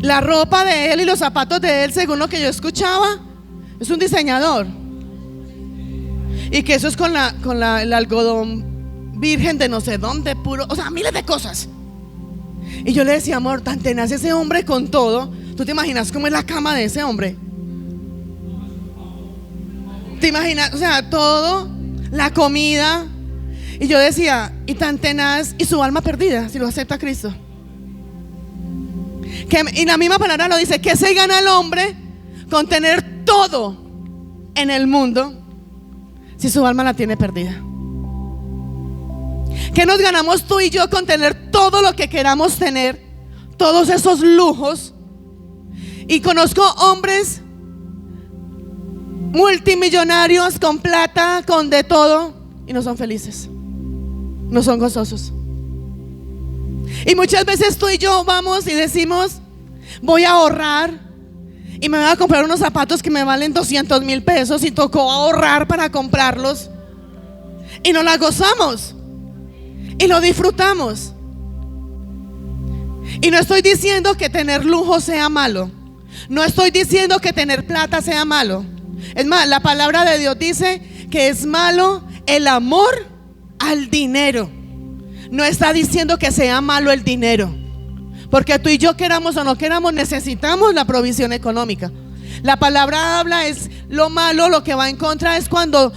La ropa de él y los zapatos de él, según lo que yo escuchaba, es un diseñador. Y que eso es con el algodón virgen de no sé dónde, puro, o sea, miles de cosas. Y yo le decía: amor, tan tenaz ese hombre con todo. ¿Tú te imaginas cómo es la cama de ese hombre? ¿Te imaginas? O sea, todo, la comida. Y yo decía: y tan tenaz, y su alma perdida, si lo acepta Cristo. Y la misma palabra lo dice: que se gana el hombre con tener todo en el mundo si su alma la tiene perdida. ¿Qué nos ganamos tú y yo con tener todo lo que queramos tener? Todos esos lujos. Y conozco hombres multimillonarios con plata, con de todo, y no son felices, no son gozosos. Y muchas veces tú y yo vamos y decimos: voy a ahorrar y me voy a comprar unos zapatos que me valen 200,000 pesos, y tocó ahorrar para comprarlos, y nos la gozamos y lo disfrutamos. Y no estoy diciendo que tener lujo sea malo, no estoy diciendo que tener plata sea malo. Es más, la palabra de Dios dice que es malo el amor al dinero. No está diciendo que sea malo el dinero, porque tú y yo, queramos o no queramos, necesitamos la provisión económica. La palabra habla, es lo malo, lo que va en contra es cuando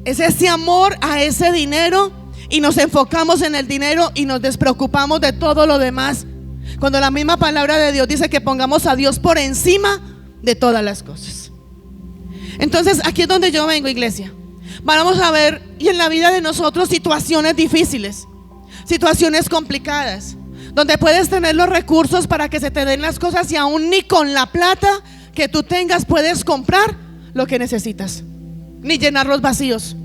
es ese amor a ese dinero y nos enfocamos en el dinero y nos despreocupamos de todo lo demás, cuando la misma palabra de Dios dice que pongamos a Dios por encima de todas las cosas. Entonces aquí es donde yo vengo, iglesia. Vamos a ver, y en la vida de nosotros, situaciones difíciles, situaciones complicadas, donde puedes tener los recursos para que se te den las cosas, y aún ni con la plata que tú tengas puedes comprar lo que necesitas, ni llenar los vacíos.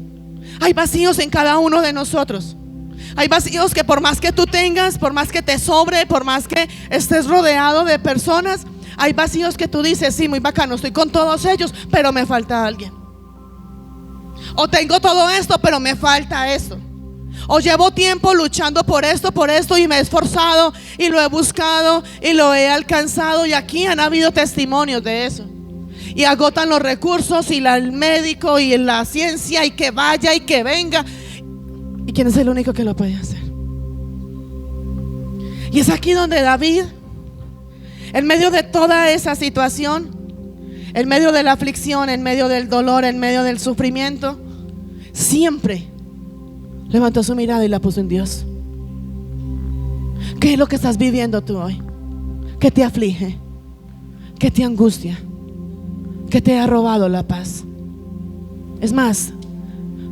Hay vacíos en cada uno de nosotros. Hay vacíos que por más que tú tengas, por más que te sobre, por más que estés rodeado de personas, hay vacíos que tú dices: sí, muy bacano, estoy con todos ellos, pero me falta alguien. O tengo todo esto, pero me falta esto. O llevo tiempo luchando por esto, y me he esforzado y lo he buscado y lo he alcanzado. Y aquí han habido testimonios de eso. Y agotan los recursos, y el médico, y la ciencia, y que vaya y que venga. ¿Y quién es el único que lo puede hacer? Y es aquí donde David, en medio de toda esa situación, en medio de la aflicción, en medio del dolor, en medio del sufrimiento, siempre levantó su mirada y la puso en Dios. ¿Qué es lo que estás viviendo tú hoy? ¿Qué te aflige? ¿Qué te angustia? ¿Qué te ha robado la paz? Es más,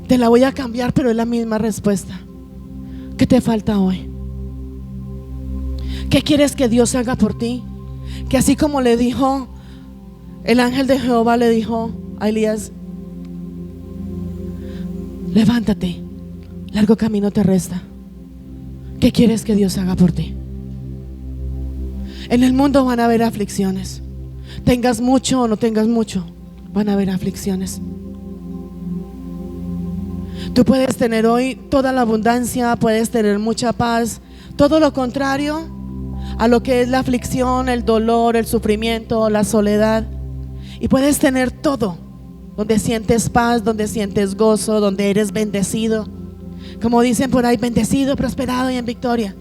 te la voy a cambiar, pero es la misma respuesta. ¿Qué te falta hoy? ¿Qué quieres que Dios haga por ti? Que así como le dijo el ángel de Jehová, le dijo a Elías: levántate, largo camino te resta. ¿Qué quieres que Dios haga por ti? En el mundo van a haber aflicciones. Tengas mucho o no tengas mucho, van a haber aflicciones. Tú puedes tener hoy toda la abundancia, puedes tener mucha paz, todo lo contrario a lo que es la aflicción, el dolor, el sufrimiento, la soledad. Y puedes tener todo, donde sientes paz, donde sientes gozo, donde eres bendecido. Como dicen por ahí: bendecido, prosperado y en victoria.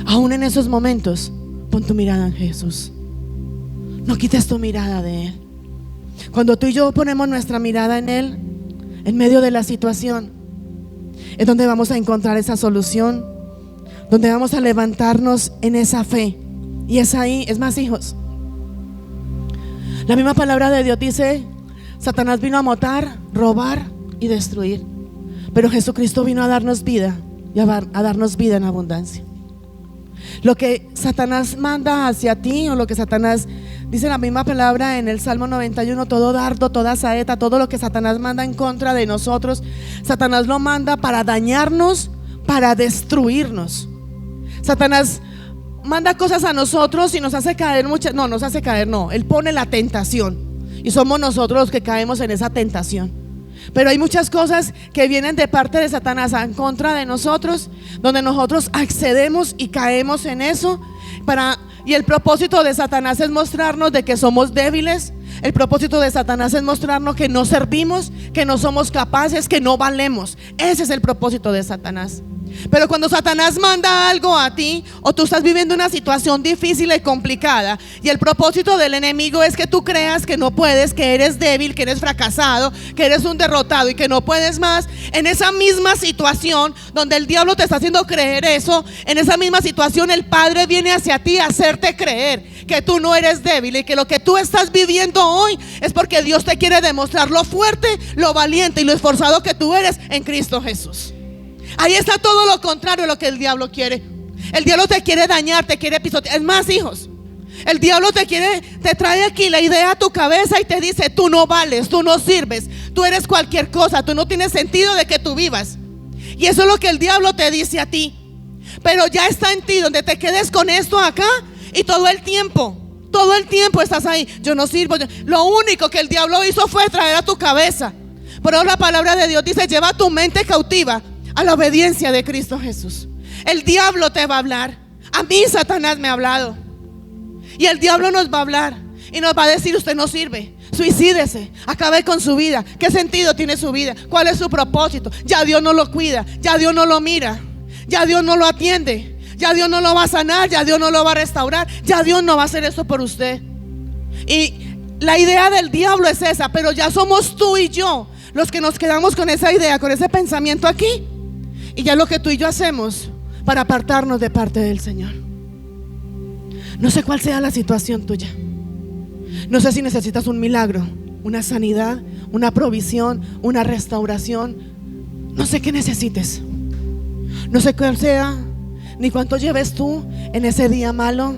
Aún en esos momentos, pon tu mirada en Jesús. No quites tu mirada de Él. Cuando tú y yo ponemos nuestra mirada en Él, en medio de la situación, es donde vamos a encontrar esa solución, donde vamos a levantarnos en esa fe. Y es ahí, es más, hijos, la misma palabra de Dios dice: Satanás vino a matar, robar y destruir, pero Jesucristo vino a darnos vida, y a darnos vida en abundancia. Lo que Satanás manda hacia ti, o lo que Satanás dice la misma palabra en el Salmo 91, todo dardo, toda saeta, todo lo que Satanás manda en contra de nosotros, Satanás lo manda para dañarnos, para destruirnos. Satanás manda cosas a nosotros y nos hace caer él pone la tentación, y somos nosotros los que caemos en esa tentación. Pero hay muchas cosas que vienen de parte de Satanás en contra de nosotros, donde nosotros accedemos y caemos en eso. Y el propósito de Satanás es mostrarnos de que somos débiles. El propósito de Satanás es mostrarnos que no servimos, que no somos capaces, que no valemos. Ese es el propósito de Satanás. Pero cuando Satanás manda algo a ti, o tú estás viviendo una situación difícil y complicada, y el propósito del enemigo es que tú creas que no puedes, que eres débil, que eres fracasado, que eres un derrotado y que no puedes más, en esa misma situación donde el diablo te está haciendo creer eso, en esa misma situación el Padre viene hacia ti a hacerte creer que tú no eres débil, y que lo que tú estás viviendo hoy es porque Dios te quiere demostrar lo fuerte, lo valiente y lo esforzado que tú eres en Cristo Jesús. Ahí está todo lo contrario a lo que el diablo quiere. El diablo te quiere dañar, te quiere pisotear. Es más, hijos, el diablo te trae aquí la idea a tu cabeza y te dice: tú no vales, tú no sirves, tú eres cualquier cosa, tú no tienes sentido de que tú vivas. Y eso es lo que el diablo te dice a ti. Pero ya está en ti, donde te quedes con esto acá y todo el tiempo estás ahí. Yo no sirvo. Lo único que el diablo hizo fue traer a tu cabeza. Pero la palabra de Dios dice: lleva tu mente cautiva a la obediencia de Cristo Jesús. El diablo te va a hablar. A mí Satanás me ha hablado. Y el diablo nos va a hablar y nos va a decir: usted no sirve, suicídese, acabe con su vida. ¿Qué sentido tiene su vida? ¿Cuál es su propósito? Ya Dios no lo cuida, ya Dios no lo mira, ya Dios no lo atiende, ya Dios no lo va a sanar, ya Dios no lo va a restaurar, ya Dios no va a hacer eso por usted. Y la idea del diablo es esa, pero ya somos tú y yo los que nos quedamos con esa idea, con ese pensamiento aquí. Y ya lo que tú y yo hacemos para apartarnos de parte del Señor. No sé cuál sea la situación tuya. No sé si necesitas un milagro, una sanidad, una provisión, una restauración. No sé qué necesites. No sé cuál sea, ni cuánto lleves tú en ese día malo,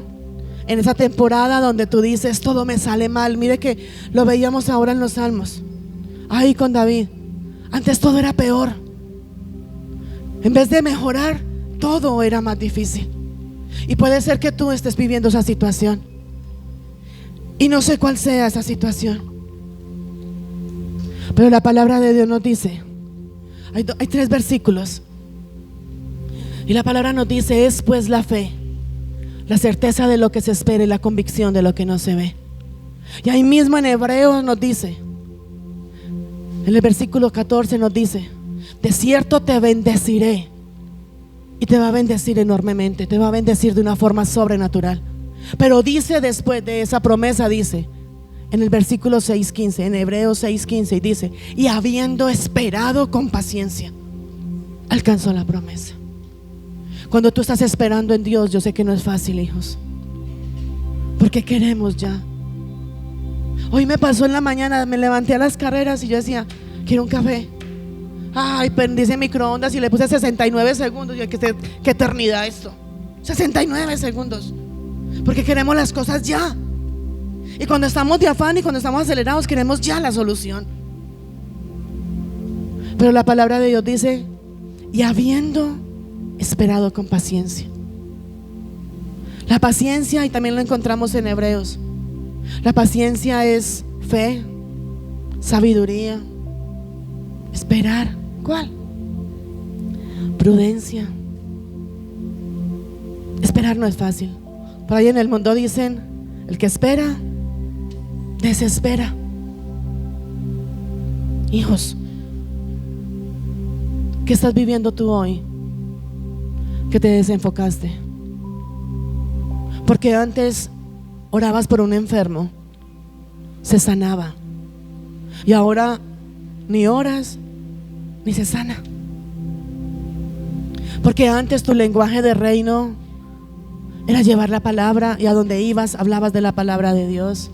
en esa temporada donde tú dices: todo me sale mal. Mire que lo veíamos ahora en los Salmos. Ahí con David. Antes todo era peor. En vez de mejorar, todo era más difícil. Y puede ser que tú estés viviendo esa situación y no sé cuál sea esa situación, pero la palabra de Dios nos dice, hay 3 versículos, y la palabra nos dice: es pues la fe, la certeza de lo que se espera y la convicción de lo que no se ve. Y ahí mismo en Hebreos nos dice, en el versículo 14 nos dice: de cierto te bendeciré. Y te va a bendecir enormemente, te va a bendecir de una forma sobrenatural. Pero dice después de esa promesa, dice en el versículo 6:15, en Hebreos 6:15, y dice: y habiendo esperado con paciencia, alcanzó la promesa. Cuando tú estás esperando en Dios, yo sé que no es fácil, hijos, porque queremos ya. Hoy me pasó en la mañana, me levanté a las carreras y yo decía: quiero un café. Ay, prendí ese microondas y le puse 69 segundos. Yo, qué eternidad esto. 69 segundos. Porque queremos las cosas ya. Y cuando estamos de afán y cuando estamos acelerados, queremos ya la solución. Pero la palabra de Dios dice: y habiendo esperado con paciencia. La paciencia, y también lo encontramos en Hebreos, la paciencia es fe, sabiduría, esperar. ¿Cuál? Prudencia. Esperar no es fácil. Por ahí en el mundo dicen: el que espera, desespera. Hijos, ¿qué estás viviendo tú hoy que te desenfocaste? Porque antes orabas por un enfermo, se sanaba, y ahora ni oras ni se sana. Porque antes tu lenguaje de reino era llevar la palabra, y a donde ibas hablabas de la palabra de Dios.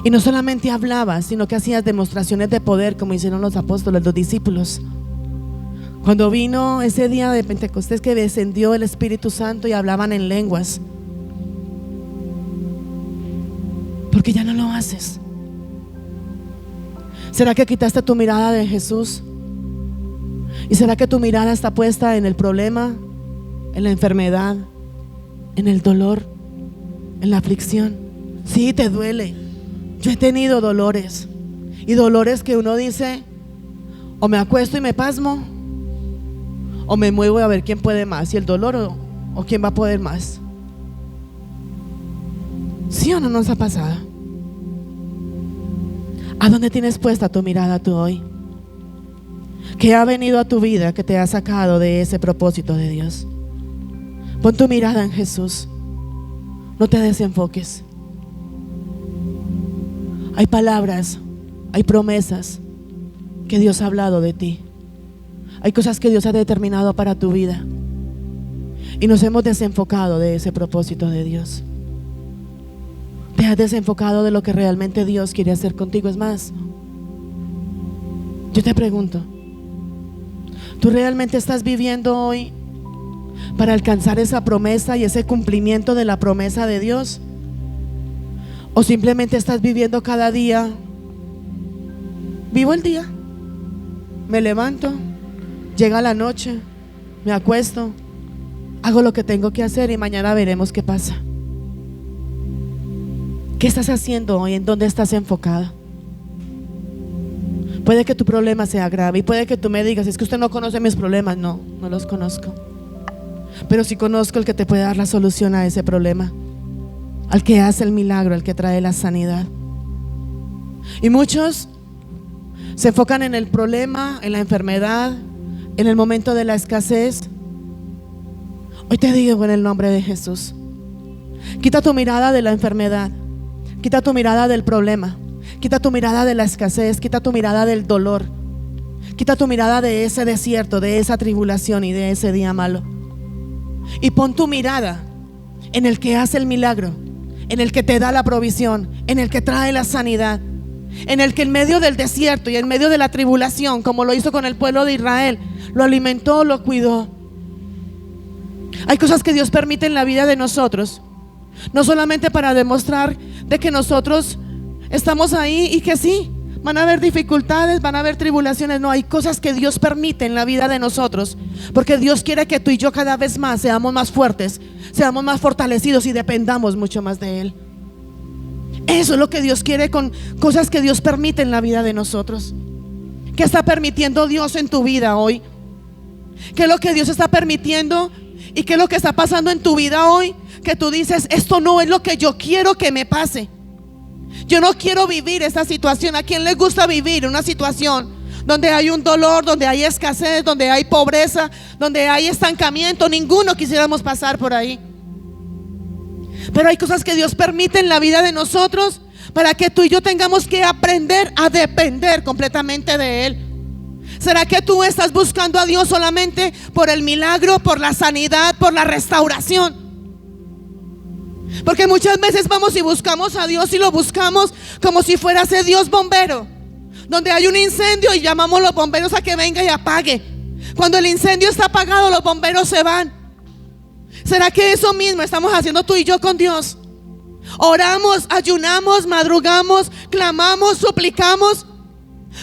Y no solamente hablabas, sino que hacías demostraciones de poder, como hicieron los apóstoles, los discípulos. Cuando vino ese día de Pentecostés, que descendió el Espíritu Santo y hablaban en lenguas. Porque ya no lo haces. ¿Será que quitaste tu mirada de Jesús? ¿Y será que tu mirada está puesta en el problema, en la enfermedad, en el dolor, en la aflicción? Sí, te duele. Yo he tenido dolores, y dolores que uno dice: o me acuesto y me pasmo, o me muevo a ver quién puede más, y el dolor o quién va a poder más. ¿Sí o no nos ha pasado? ¿A dónde tienes puesta tu mirada tú hoy? ¿Qué ha venido a tu vida que te ha sacado de ese propósito de Dios? Pon tu mirada en Jesús. No te desenfoques. Hay palabras, hay promesas que Dios ha hablado de ti. Hay cosas que Dios ha determinado para tu vida, y nos hemos desenfocado de ese propósito de Dios. Te has desenfocado de lo que realmente Dios quiere hacer contigo. Es más, yo te pregunto, ¿Tú realmente estás viviendo hoy para alcanzar esa promesa y ese cumplimiento de la promesa de Dios? ¿O simplemente estás viviendo cada día? Vivo el día, me levanto, llega la noche, me acuesto, hago lo que tengo que hacer y mañana veremos qué pasa. ¿Qué estás haciendo hoy? ¿En dónde estás enfocada? Puede que tu problema sea grave y puede que tú me digas: es que usted no conoce mis problemas. No, no los conozco, pero sí conozco el que te puede dar la solución a ese problema, al que hace el milagro, al que trae la sanidad. Y muchos se enfocan en el problema, en la enfermedad, en el momento de la escasez. Hoy te digo en el nombre de Jesús: quita tu mirada de la enfermedad, quita tu mirada del problema, quita tu mirada de la escasez, quita tu mirada del dolor, quita tu mirada de ese desierto, de esa tribulación y de ese día malo, y pon tu mirada en el que hace el milagro, en el que te da la provisión, en el que trae la sanidad, en el que en medio del desierto y en medio de la tribulación, como lo hizo con el pueblo de Israel, lo alimentó, lo cuidó. Hay cosas que Dios permite en la vida de nosotros, no solamente para demostrar de que nosotros estamos ahí y que sí, van a haber dificultades, van a haber tribulaciones. No, hay cosas que Dios permite en la vida de nosotros, porque Dios quiere que tú y yo cada vez más seamos más fuertes, seamos más fortalecidos y dependamos mucho más de Él. Eso es lo que Dios quiere con cosas que Dios permite en la vida de nosotros. ¿Qué está permitiendo Dios en tu vida hoy? ¿Qué es lo que Dios está permitiendo? ¿Y qué es lo que está pasando en tu vida hoy? Que tú dices: esto no es lo que yo quiero que me pase. Yo no quiero vivir esta situación. ¿A quién le gusta vivir una situación donde hay un dolor, donde hay escasez, donde hay pobreza, donde hay estancamiento? Ninguno quisiéramos pasar por ahí. Pero hay cosas que Dios permite en la vida de nosotros para que tú y yo tengamos que aprender a depender completamente de Él. ¿Será que tú estás buscando a Dios solamente por el milagro, por la sanidad, por la restauración? Porque muchas veces vamos y buscamos a Dios y lo buscamos como si fuera ese Dios bombero, donde hay un incendio y llamamos a los bomberos a que venga y apague. Cuando el incendio está apagado, los bomberos se van. ¿Será que eso mismo estamos haciendo tú y yo con Dios? Oramos, ayunamos, madrugamos, clamamos, suplicamos.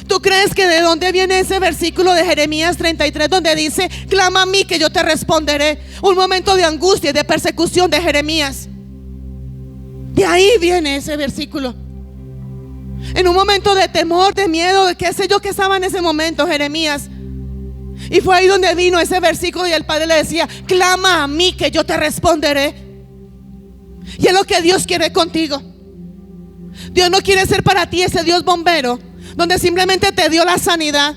¿Tú crees que de dónde viene ese versículo de Jeremías 33 donde dice: clama a mí que yo te responderé? Un momento de angustia y de persecución de Jeremías. De ahí viene ese versículo. En un momento de temor, de miedo, de qué sé yo que estaba en ese momento Jeremías. Y fue ahí donde vino ese versículo y el Padre le decía: clama a mí que yo te responderé. Y es lo que Dios quiere contigo. Dios no quiere ser para ti ese Dios bombero donde simplemente te dio la sanidad,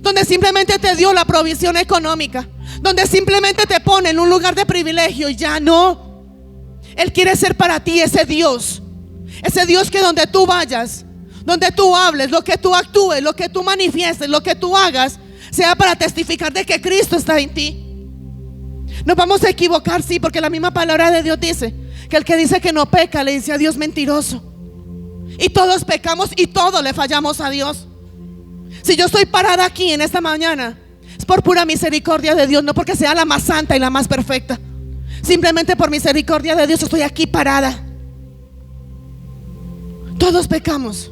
donde simplemente te dio la provisión económica, donde simplemente te pone en un lugar de privilegio. Y ya no. Él quiere ser para ti ese Dios que donde tú vayas, donde tú hables, lo que tú actúes, lo que tú manifiestes, lo que tú hagas, sea para testificar de que Cristo está en ti. Nos vamos a equivocar, sí, porque la misma palabra de Dios dice que el que dice que no peca le dice a Dios mentiroso. Y todos pecamos y todos le fallamos a Dios. Si yo estoy parada aquí en esta mañana, es por pura misericordia de Dios, no porque sea la más santa y la más perfecta. Simplemente por misericordia de Dios estoy aquí parada. Todos pecamos.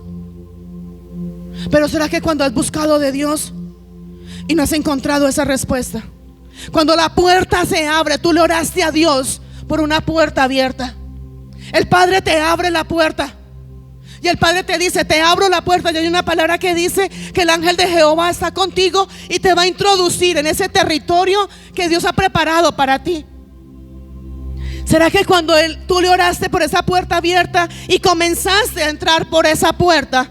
Pero ¿será que cuando has buscado de Dios y no has encontrado esa respuesta, cuando la puerta se abre, tú le oraste a Dios por una puerta abierta, el Padre te abre la puerta y el Padre te dice: te abro la puerta? Y hay una palabra que dice que el ángel de Jehová está contigo y te va a introducir en ese territorio que Dios ha preparado para ti. ¿Será que cuando tú le oraste por esa puerta abierta y comenzaste a entrar por esa puerta,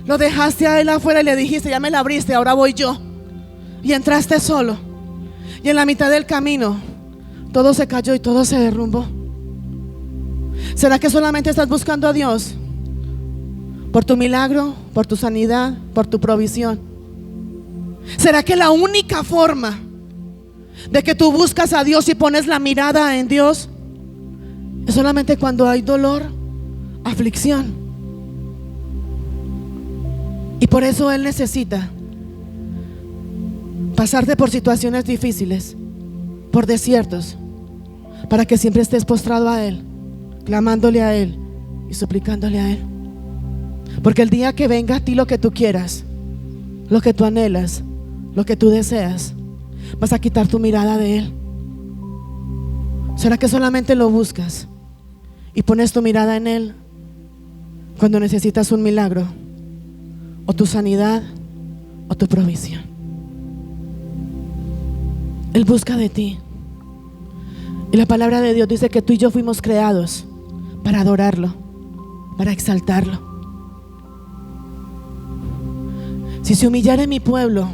lo dejaste a Él afuera y le dijiste: ya me la abriste, ahora voy yo? Y entraste solo, y en la mitad del camino todo se cayó y todo se derrumbó. ¿Será que solamente estás buscando a Dios por tu milagro, por tu sanidad, por tu provisión? ¿Será que la única forma de que tú buscas a Dios y pones la mirada en Dios es solamente cuando hay dolor, aflicción? Y por eso Él necesita pasarte por situaciones difíciles, por desiertos, para que siempre estés postrado a Él, clamándole a Él y suplicándole a Él. Porque el día que venga a ti lo que tú quieras, lo que tú anhelas, lo que tú deseas, vas a quitar tu mirada de Él. ¿Será que solamente lo buscas y pones tu mirada en Él cuando necesitas un milagro, o tu sanidad, o tu provisión? Él busca de ti. Y la palabra de Dios dice que tú y yo fuimos creados para adorarlo, para exaltarlo. Si se humillare mi pueblo,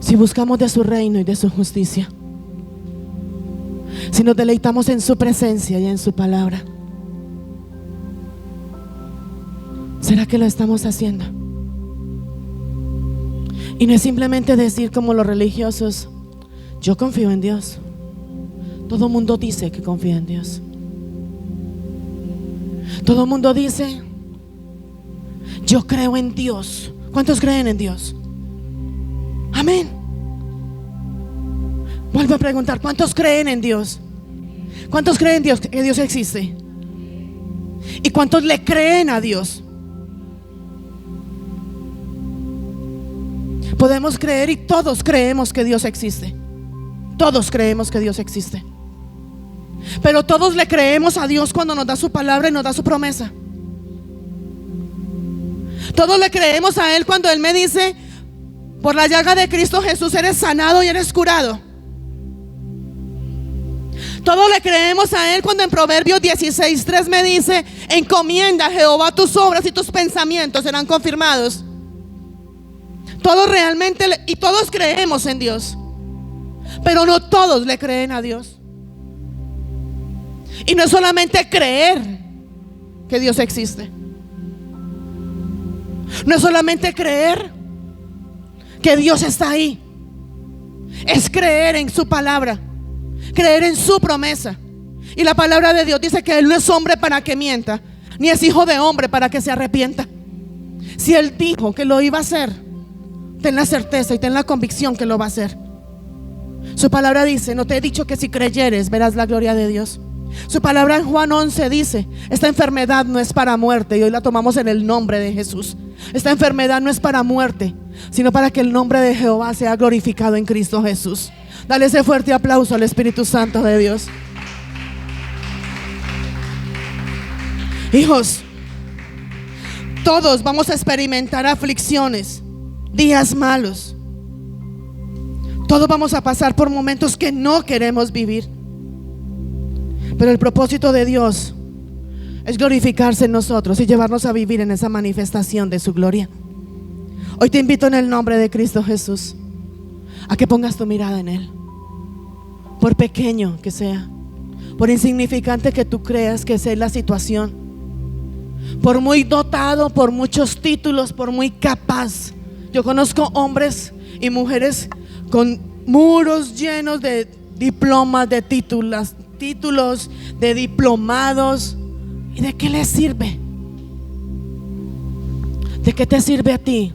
si buscamos de su reino y de su justicia, si nos deleitamos en su presencia y en su palabra, ¿será que lo estamos haciendo? Y no es simplemente decir como los religiosos: yo confío en Dios. Todo mundo dice que confía en Dios. Todo mundo dice: yo creo en Dios. ¿Cuántos creen en Dios? Amén. Vuelvo a preguntar: ¿cuántos creen en Dios? ¿Cuántos creen en Dios, que Dios existe? ¿Y cuántos le creen a Dios? Podemos creer, y todos creemos que Dios existe. Todos creemos que Dios existe. Pero todos le creemos a Dios cuando nos da su palabra y nos da su promesa. Todos le creemos a Él cuando Él me dice: por la llaga de Cristo Jesús eres sanado y eres curado. Todos le creemos a Él cuando en Proverbios 16:3 me dice: encomienda a Jehová tus obras y tus pensamientos serán confirmados. Todos realmente y todos creemos en Dios, pero no todos le creen a Dios. Y no es solamente creer que Dios existe. No es solamente creer que Dios está ahí. Es creer en su palabra, creer en su promesa. Y la palabra de Dios dice que Él no es hombre para que mienta, ni es hijo de hombre para que se arrepienta. Si Él dijo que lo iba a hacer, ten la certeza y ten la convicción que lo va a hacer. Su palabra dice: no te he dicho que si creyeres verás la gloria de Dios. Su palabra en Juan 11 dice: esta enfermedad no es para muerte, y hoy la tomamos en el nombre de Jesús. Esta enfermedad no es para muerte, sino para que el nombre de Jehová sea glorificado en Cristo Jesús. Dale ese fuerte aplauso al Espíritu Santo de Dios. Hijos, todos vamos a experimentar aflicciones, días malos. Todos vamos a pasar por momentos que no queremos vivir. Pero el propósito de Dios es glorificarse en nosotros y llevarnos a vivir en esa manifestación de su gloria. Hoy te invito en el nombre de Cristo Jesús a que pongas tu mirada en Él. Por pequeño que sea, por insignificante que tú creas que sea la situación, por muy dotado, por muchos títulos, por muy capaz. Yo conozco hombres y mujeres con muros llenos de diplomas, de títulos, de diplomados. ¿Y de qué les sirve? ¿De qué te sirve a ti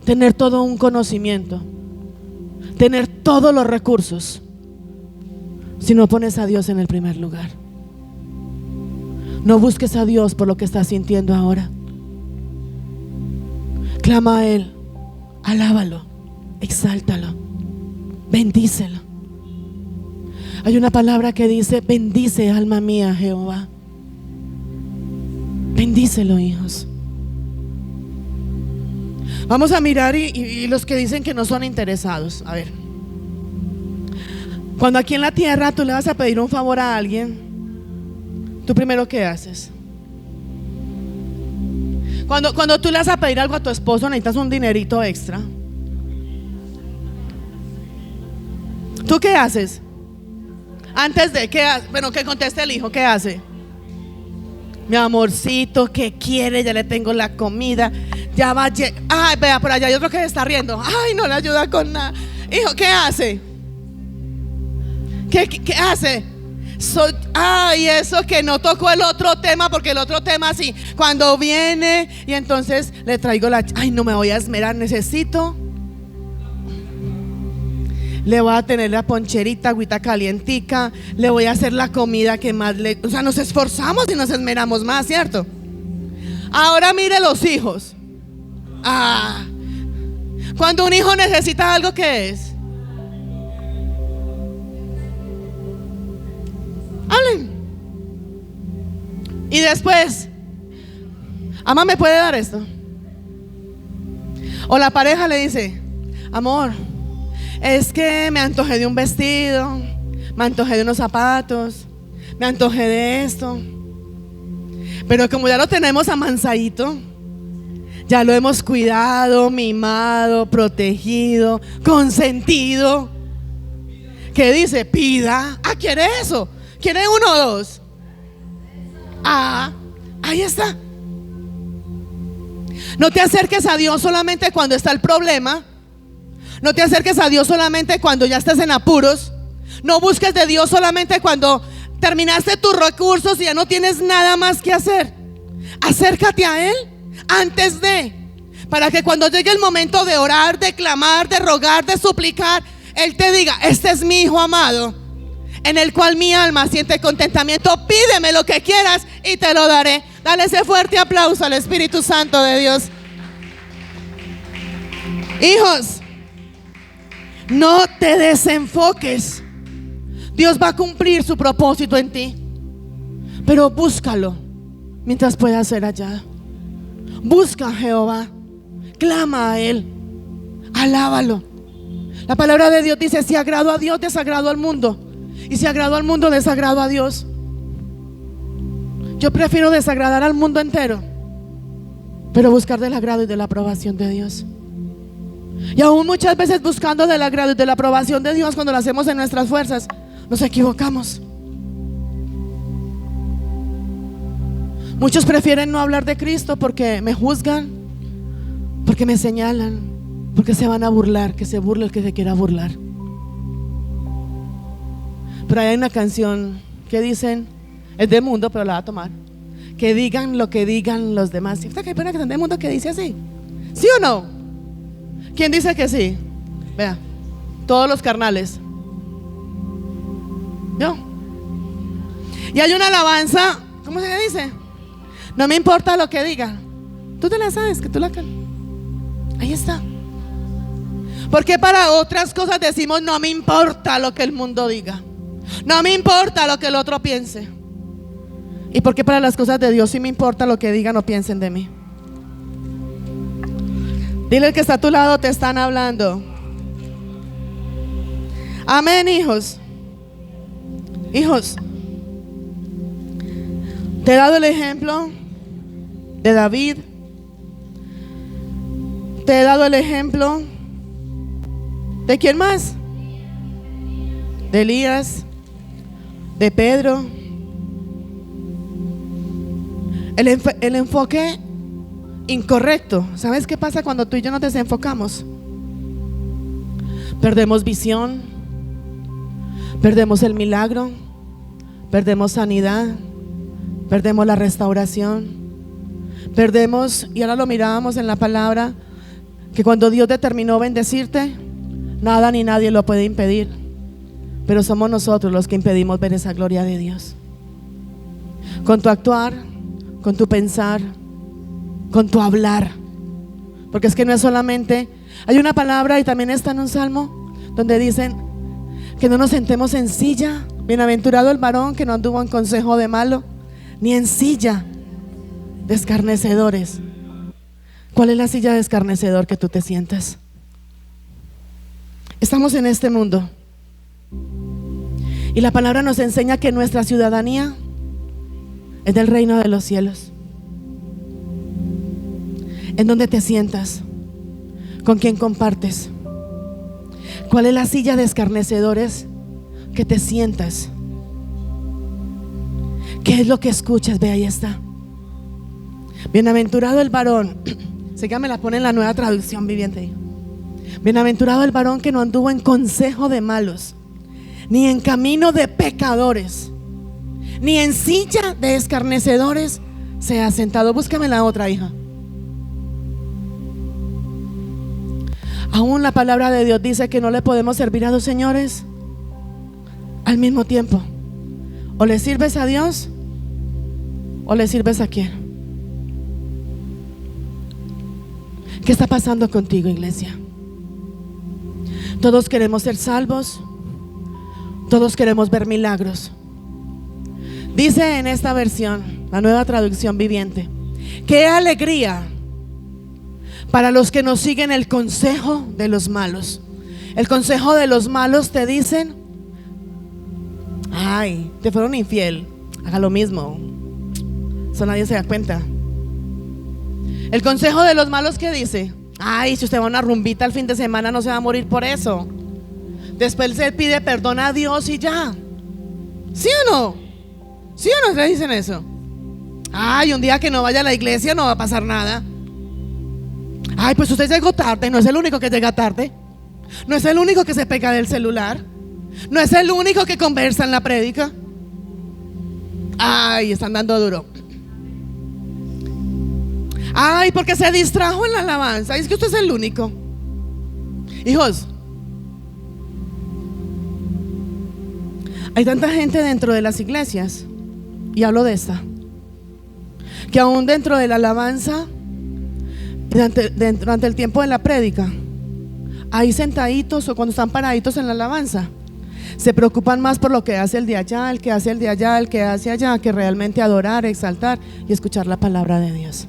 tener todo un conocimiento, tener todos los recursos, si no pones a Dios en el primer lugar? No busques a Dios por lo que estás sintiendo ahora. Clama a Él, alábalo, exáltalo, bendícelo. Hay una palabra que dice: bendice, alma mía, Jehová. Bendícelo, hijos. Vamos a mirar y los que dicen que no son interesados. A ver, cuando aquí en la tierra tú le vas a pedir un favor a alguien, ¿tú primero qué haces? Cuando tú le vas a pedir algo a tu esposo, necesitas un dinerito extra. ¿Tú qué haces? Antes de que, bueno, que conteste el hijo, ¿qué hace? Mi amorcito, ¿qué quiere? Ya le tengo la comida. Ya va. Ay, vea, por allá hay otro que se está riendo. Ay, no le ayuda con nada. Hijo, ¿qué hace? ¿Qué hace? Y eso que no tocó el otro tema, porque el otro tema sí, cuando viene y entonces le traigo ay, no me voy a esmerar, necesito. Le voy a tener la poncherita, agüita calientica, le voy a hacer la comida que más le... O sea, nos esforzamos y nos esmeramos más, ¿cierto? Ahora mire los hijos. Cuando un hijo necesita algo, ¿qué es? Hablen. Y después, mamá, ¿me puede dar esto? O la pareja le dice, amor, es que me antojé de un vestido, me antojé de unos zapatos, me antojé de esto. Pero como ya lo tenemos amansadito, ya lo hemos cuidado, mimado, protegido, consentido. ¿Qué dice? Pida. ¿Quiere eso? ¿Quiere uno o dos? Ahí está. No te acerques a Dios solamente cuando está el problema. No te acerques a Dios solamente cuando ya estás en apuros. No busques de Dios solamente cuando terminaste tus recursos y ya no tienes nada más que hacer. Acércate a Él antes de, para que cuando llegue el momento de orar, de clamar, de rogar, de suplicar, Él te diga, este es mi hijo amado, en el cual mi alma siente contentamiento. Pídeme lo que quieras y te lo daré. Dale ese fuerte aplauso al Espíritu Santo de Dios. Hijos, no te desenfoques. Dios va a cumplir su propósito en ti, pero búscalo mientras pueda ser hallado. Busca a Jehová, clama a Él, alábalo. La palabra de Dios dice: si agrado a Dios, desagrado al mundo. Y si agrado al mundo, desagrado a Dios. Yo prefiero desagradar al mundo entero, pero buscar del agrado y de la aprobación de Dios. Y aún muchas veces buscando del agrado y de la aprobación de Dios, cuando lo hacemos en nuestras fuerzas, nos equivocamos. Muchos prefieren no hablar de Cristo porque me juzgan, porque me señalan, porque se van a burlar, que se burle el que se quiera burlar. Pero hay una canción que dicen, es del mundo, pero la va a tomar, que digan lo que digan los demás. ¿Sí? ¿Qué pena que están del mundo que dice así? ¿Sí o no? ¿Quién dice que sí? Vea, todos los carnales. ¿No? Y hay una alabanza, ¿cómo se dice? No me importa lo que diga. Tú te la sabes, que tú la cantas. Ahí está. Porque para otras cosas decimos no me importa lo que el mundo diga, no me importa lo que el otro piense. Y porque para las cosas de Dios sí me importa lo que digan o piensen de mí. Dile al que está a tu lado, te están hablando. Amén, hijos. Hijos, te he dado el ejemplo de David. Te he dado el ejemplo ¿de quién más? De Elías, de Pedro. El enfoque incorrecto. ¿Sabes qué pasa cuando tú y yo nos desenfocamos? Perdemos visión, perdemos el milagro, perdemos sanidad, perdemos la restauración, perdemos, y ahora lo mirábamos en la palabra, que cuando Dios determinó bendecirte, nada ni nadie lo puede impedir, pero somos nosotros los que impedimos ver esa gloria de Dios. Con tu actuar, con tu pensar, con tu hablar. Porque es que no es solamente, hay una palabra y también está en un salmo donde dicen que no nos sentemos en silla. Bienaventurado el varón que no anduvo en consejo de malo, ni en silla de escarnecedores. ¿Cuál es la silla de escarnecedor que tú te sientas? Estamos en este mundo y la palabra nos enseña que nuestra ciudadanía es del reino de los cielos. ¿En dónde te sientas? ¿Con quién compartes? ¿Cuál es la silla de escarnecedores que te sientas? ¿Qué es lo que escuchas? Ve, ahí está. Bienaventurado el varón, sé que me la pone en la Nueva Traducción Viviente. Bienaventurado el varón que no anduvo en consejo de malos, ni en camino de pecadores. ni en silla de escarnecedores se ha sentado. Búscame la otra, hija. Aún la palabra de Dios dice que no le podemos servir a dos señores al mismo tiempo. O le sirves a Dios o le sirves a quién. ¿Qué está pasando contigo, iglesia? Todos queremos ser salvos, todos queremos ver milagros. Dice en esta versión, la Nueva Traducción Viviente: qué alegría para los que no siguen el consejo de los malos. El consejo de los malos te dicen: ay, te fueron infiel, haga lo mismo, eso nadie se da cuenta. El consejo de los malos, ¿qué dice? Ay, si usted va a una rumbita el fin de semana no se va a morir por eso. Después se pide perdón a Dios y ya. ¿Sí o no? ¿Sí o no le dicen eso? Ay, un día que no vaya a la iglesia no va a pasar nada. Ay, pues usted llegó tarde. No es el único que llega tarde. No es el único que se pega del celular. No es el único que conversa en la prédica. Ay, están dando duro. Ay, porque se distrajo en la alabanza. Es que usted es el único. Hijos, hay tanta gente dentro de las iglesias, y hablo de esta, que aún dentro de la alabanza, durante el tiempo de la prédica, ahí sentaditos o cuando están paraditos en la alabanza, se preocupan más por lo que hace el de allá, el que hace el de allá, el que hace allá, que realmente adorar, exaltar y escuchar la palabra de Dios.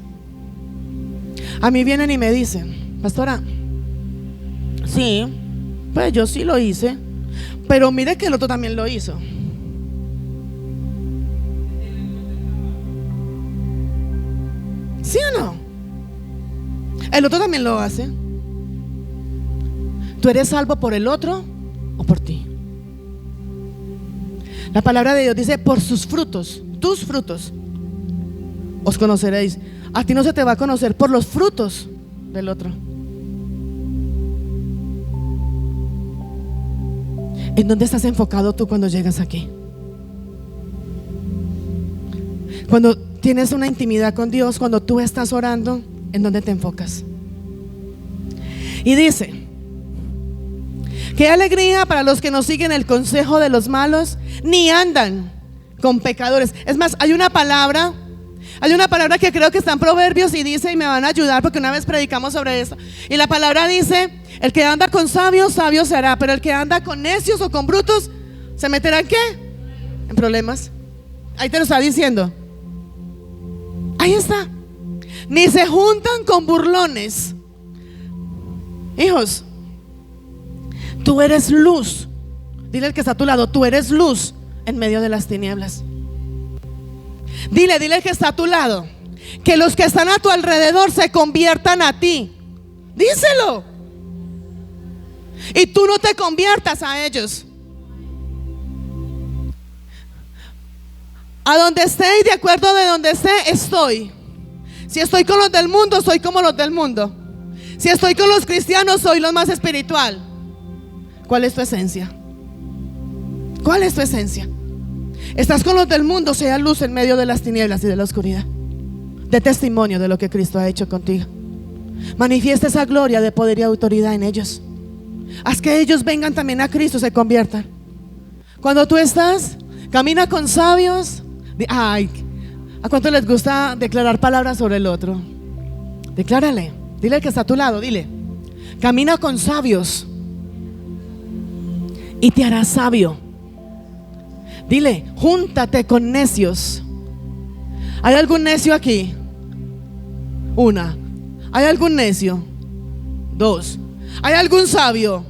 A mí vienen y me dicen: pastora, sí, pues yo sí lo hice, pero mire que el otro también lo hizo. ¿Sí o no? El otro también lo hace. ¿Tú eres salvo por el otro o por ti? La palabra de Dios dice: por sus frutos, tus frutos, os conoceréis. A ti no se te va a conocer por los frutos del otro. ¿En dónde estás enfocado tú cuando llegas aquí? Cuando tienes una intimidad con Dios, cuando tú estás orando, ¿en dónde te enfocas? Y dice: qué alegría para los que no siguen el consejo de los malos, ni andan con pecadores. Es más, hay una palabra que creo que está en Proverbios y dice, y me van a ayudar porque una vez predicamos sobre esto, y la palabra dice: el que anda con sabios, sabio será, pero el que anda con necios o con brutos, ¿se meterá en qué? En problemas. Ahí te lo está diciendo. Ahí está. Ni se juntan con burlones. Hijos, tú eres luz. Dile al que está a tu lado: tú eres luz en medio de las tinieblas. Dile al que está a tu lado que los que están a tu alrededor se conviertan a ti. Díselo. Y tú no te conviertas a ellos. A donde esté y de acuerdo de donde esté, estoy. Si estoy con los del mundo, soy como los del mundo. Si estoy con los cristianos, soy los más espiritual. ¿Cuál es tu esencia? ¿Cuál es tu esencia? Estás con los del mundo, sea luz en medio de las tinieblas y de la oscuridad. De testimonio de lo que Cristo ha hecho contigo. Manifiesta esa gloria de poder y autoridad en ellos. Haz que ellos vengan también a Cristo, se conviertan. Cuando tú estás, camina con sabios. Ay, ¿a cuánto les gusta declarar palabras sobre el otro? Declárale, dile al que está a tu lado, dile: camina con sabios y te harás sabio. Dile: júntate con necios. ¿Hay algún necio aquí? Una. ¿Hay algún necio? Dos. ¿Hay algún sabio?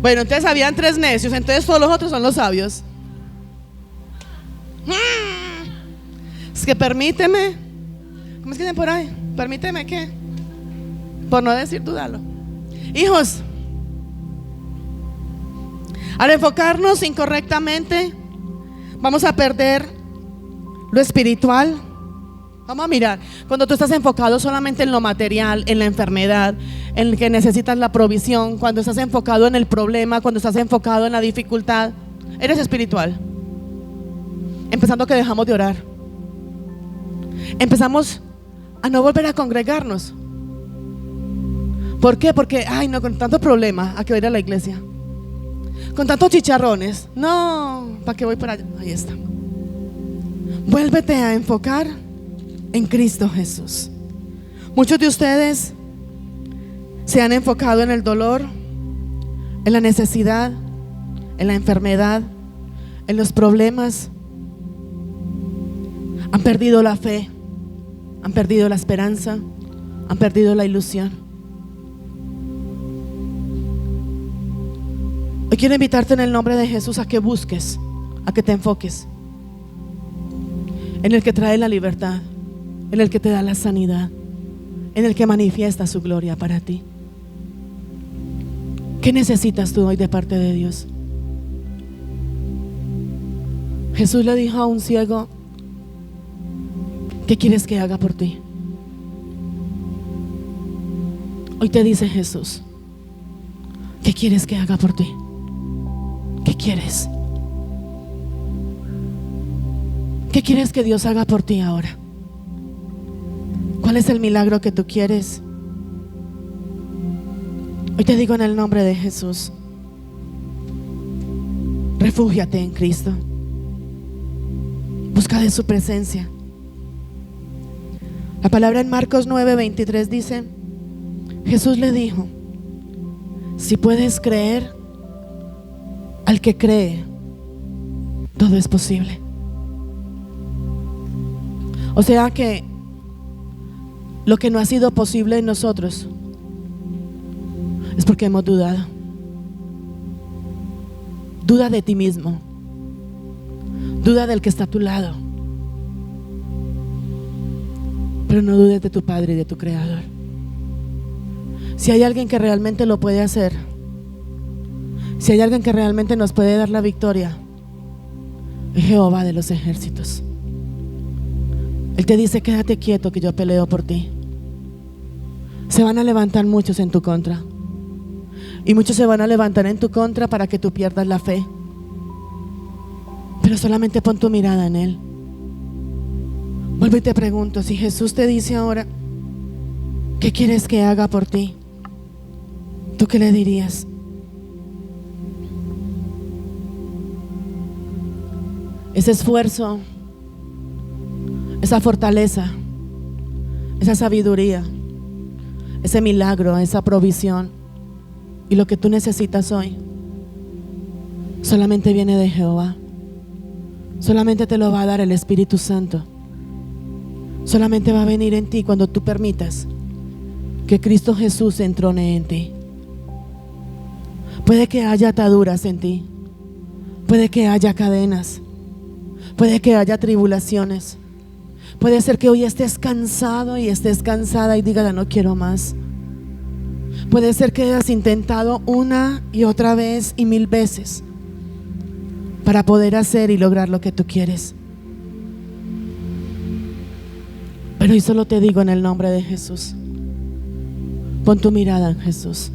Bueno, entonces habían 3 necios, entonces todos los otros son los sabios. Es que permíteme. ¿Cómo es que dicen por ahí? Permíteme que, por no decir dúdalo. Hijos, al enfocarnos incorrectamente, vamos a perder lo espiritual. Vamos a mirar, cuando tú estás enfocado solamente en lo material, en la enfermedad, en que necesitas la provisión, cuando estás enfocado en el problema, cuando estás enfocado en la dificultad, eres espiritual. Empezando que dejamos de orar. Empezamos a no volver a congregarnos. ¿Por qué? Porque, ay no, con tantos problemas, ¿a qué voy a ir a la iglesia? Con tantos chicharrones, no, ¿para qué voy para allá? Ahí está. Vuélvete a enfocar en Cristo Jesús. Muchos de ustedes se han enfocado en el dolor, en la necesidad, en la enfermedad, en los problemas. Han perdido la fe, han perdido la esperanza, han perdido la ilusión. Hoy quiero invitarte en el nombre de Jesús a que busques, a que te enfoques en el que trae la libertad, en el que te da la sanidad, en el que manifiesta su gloria para ti. ¿Qué necesitas tú hoy de parte de Dios? Jesús le dijo a un ciego: ¿qué quieres que haga por ti? Hoy te dice Jesús: ¿qué quieres que haga por ti? ¿Qué quieres? ¿Qué quieres que Dios haga por ti ahora? ¿Cuál es el milagro que tú quieres? Hoy te digo en el nombre de Jesús: refúgiate en Cristo. Busca de su presencia. La palabra en Marcos 9:23 dice: Jesús le dijo: si puedes creer, al que cree, todo es posible. O sea que lo que no ha sido posible en nosotros es porque hemos dudado. Duda de ti mismo, duda del que está a tu lado, pero no dudes de tu Padre y de tu Creador. Si hay alguien que realmente lo puede hacer, si hay alguien que realmente nos puede dar la victoria, es Jehová de los ejércitos. Él te dice: quédate quieto, que yo peleo por ti. Se van a levantar muchos en tu contra, y muchos se van a levantar en tu contra para que tú pierdas la fe, pero solamente pon tu mirada en Él. Vuelvo y te pregunto: si Jesús te dice ahora: ¿qué quieres que haga por ti? ¿Tú qué le dirías? Ese esfuerzo, esa fortaleza, esa sabiduría, ese milagro, esa provisión y lo que tú necesitas hoy solamente viene de Jehová. Solamente te lo va a dar el Espíritu Santo. Solamente va a venir en ti cuando tú permitas que Cristo Jesús se entrone en ti. Puede que haya ataduras en ti, puede que haya cadenas, puede que haya tribulaciones. Puede ser que hoy estés cansado y estés cansada y digas: no quiero más. Puede ser que hayas intentado una y otra vez y 1000 veces para poder hacer y lograr lo que tú quieres. Pero hoy solo te digo en el nombre de Jesús: pon tu mirada en Jesús.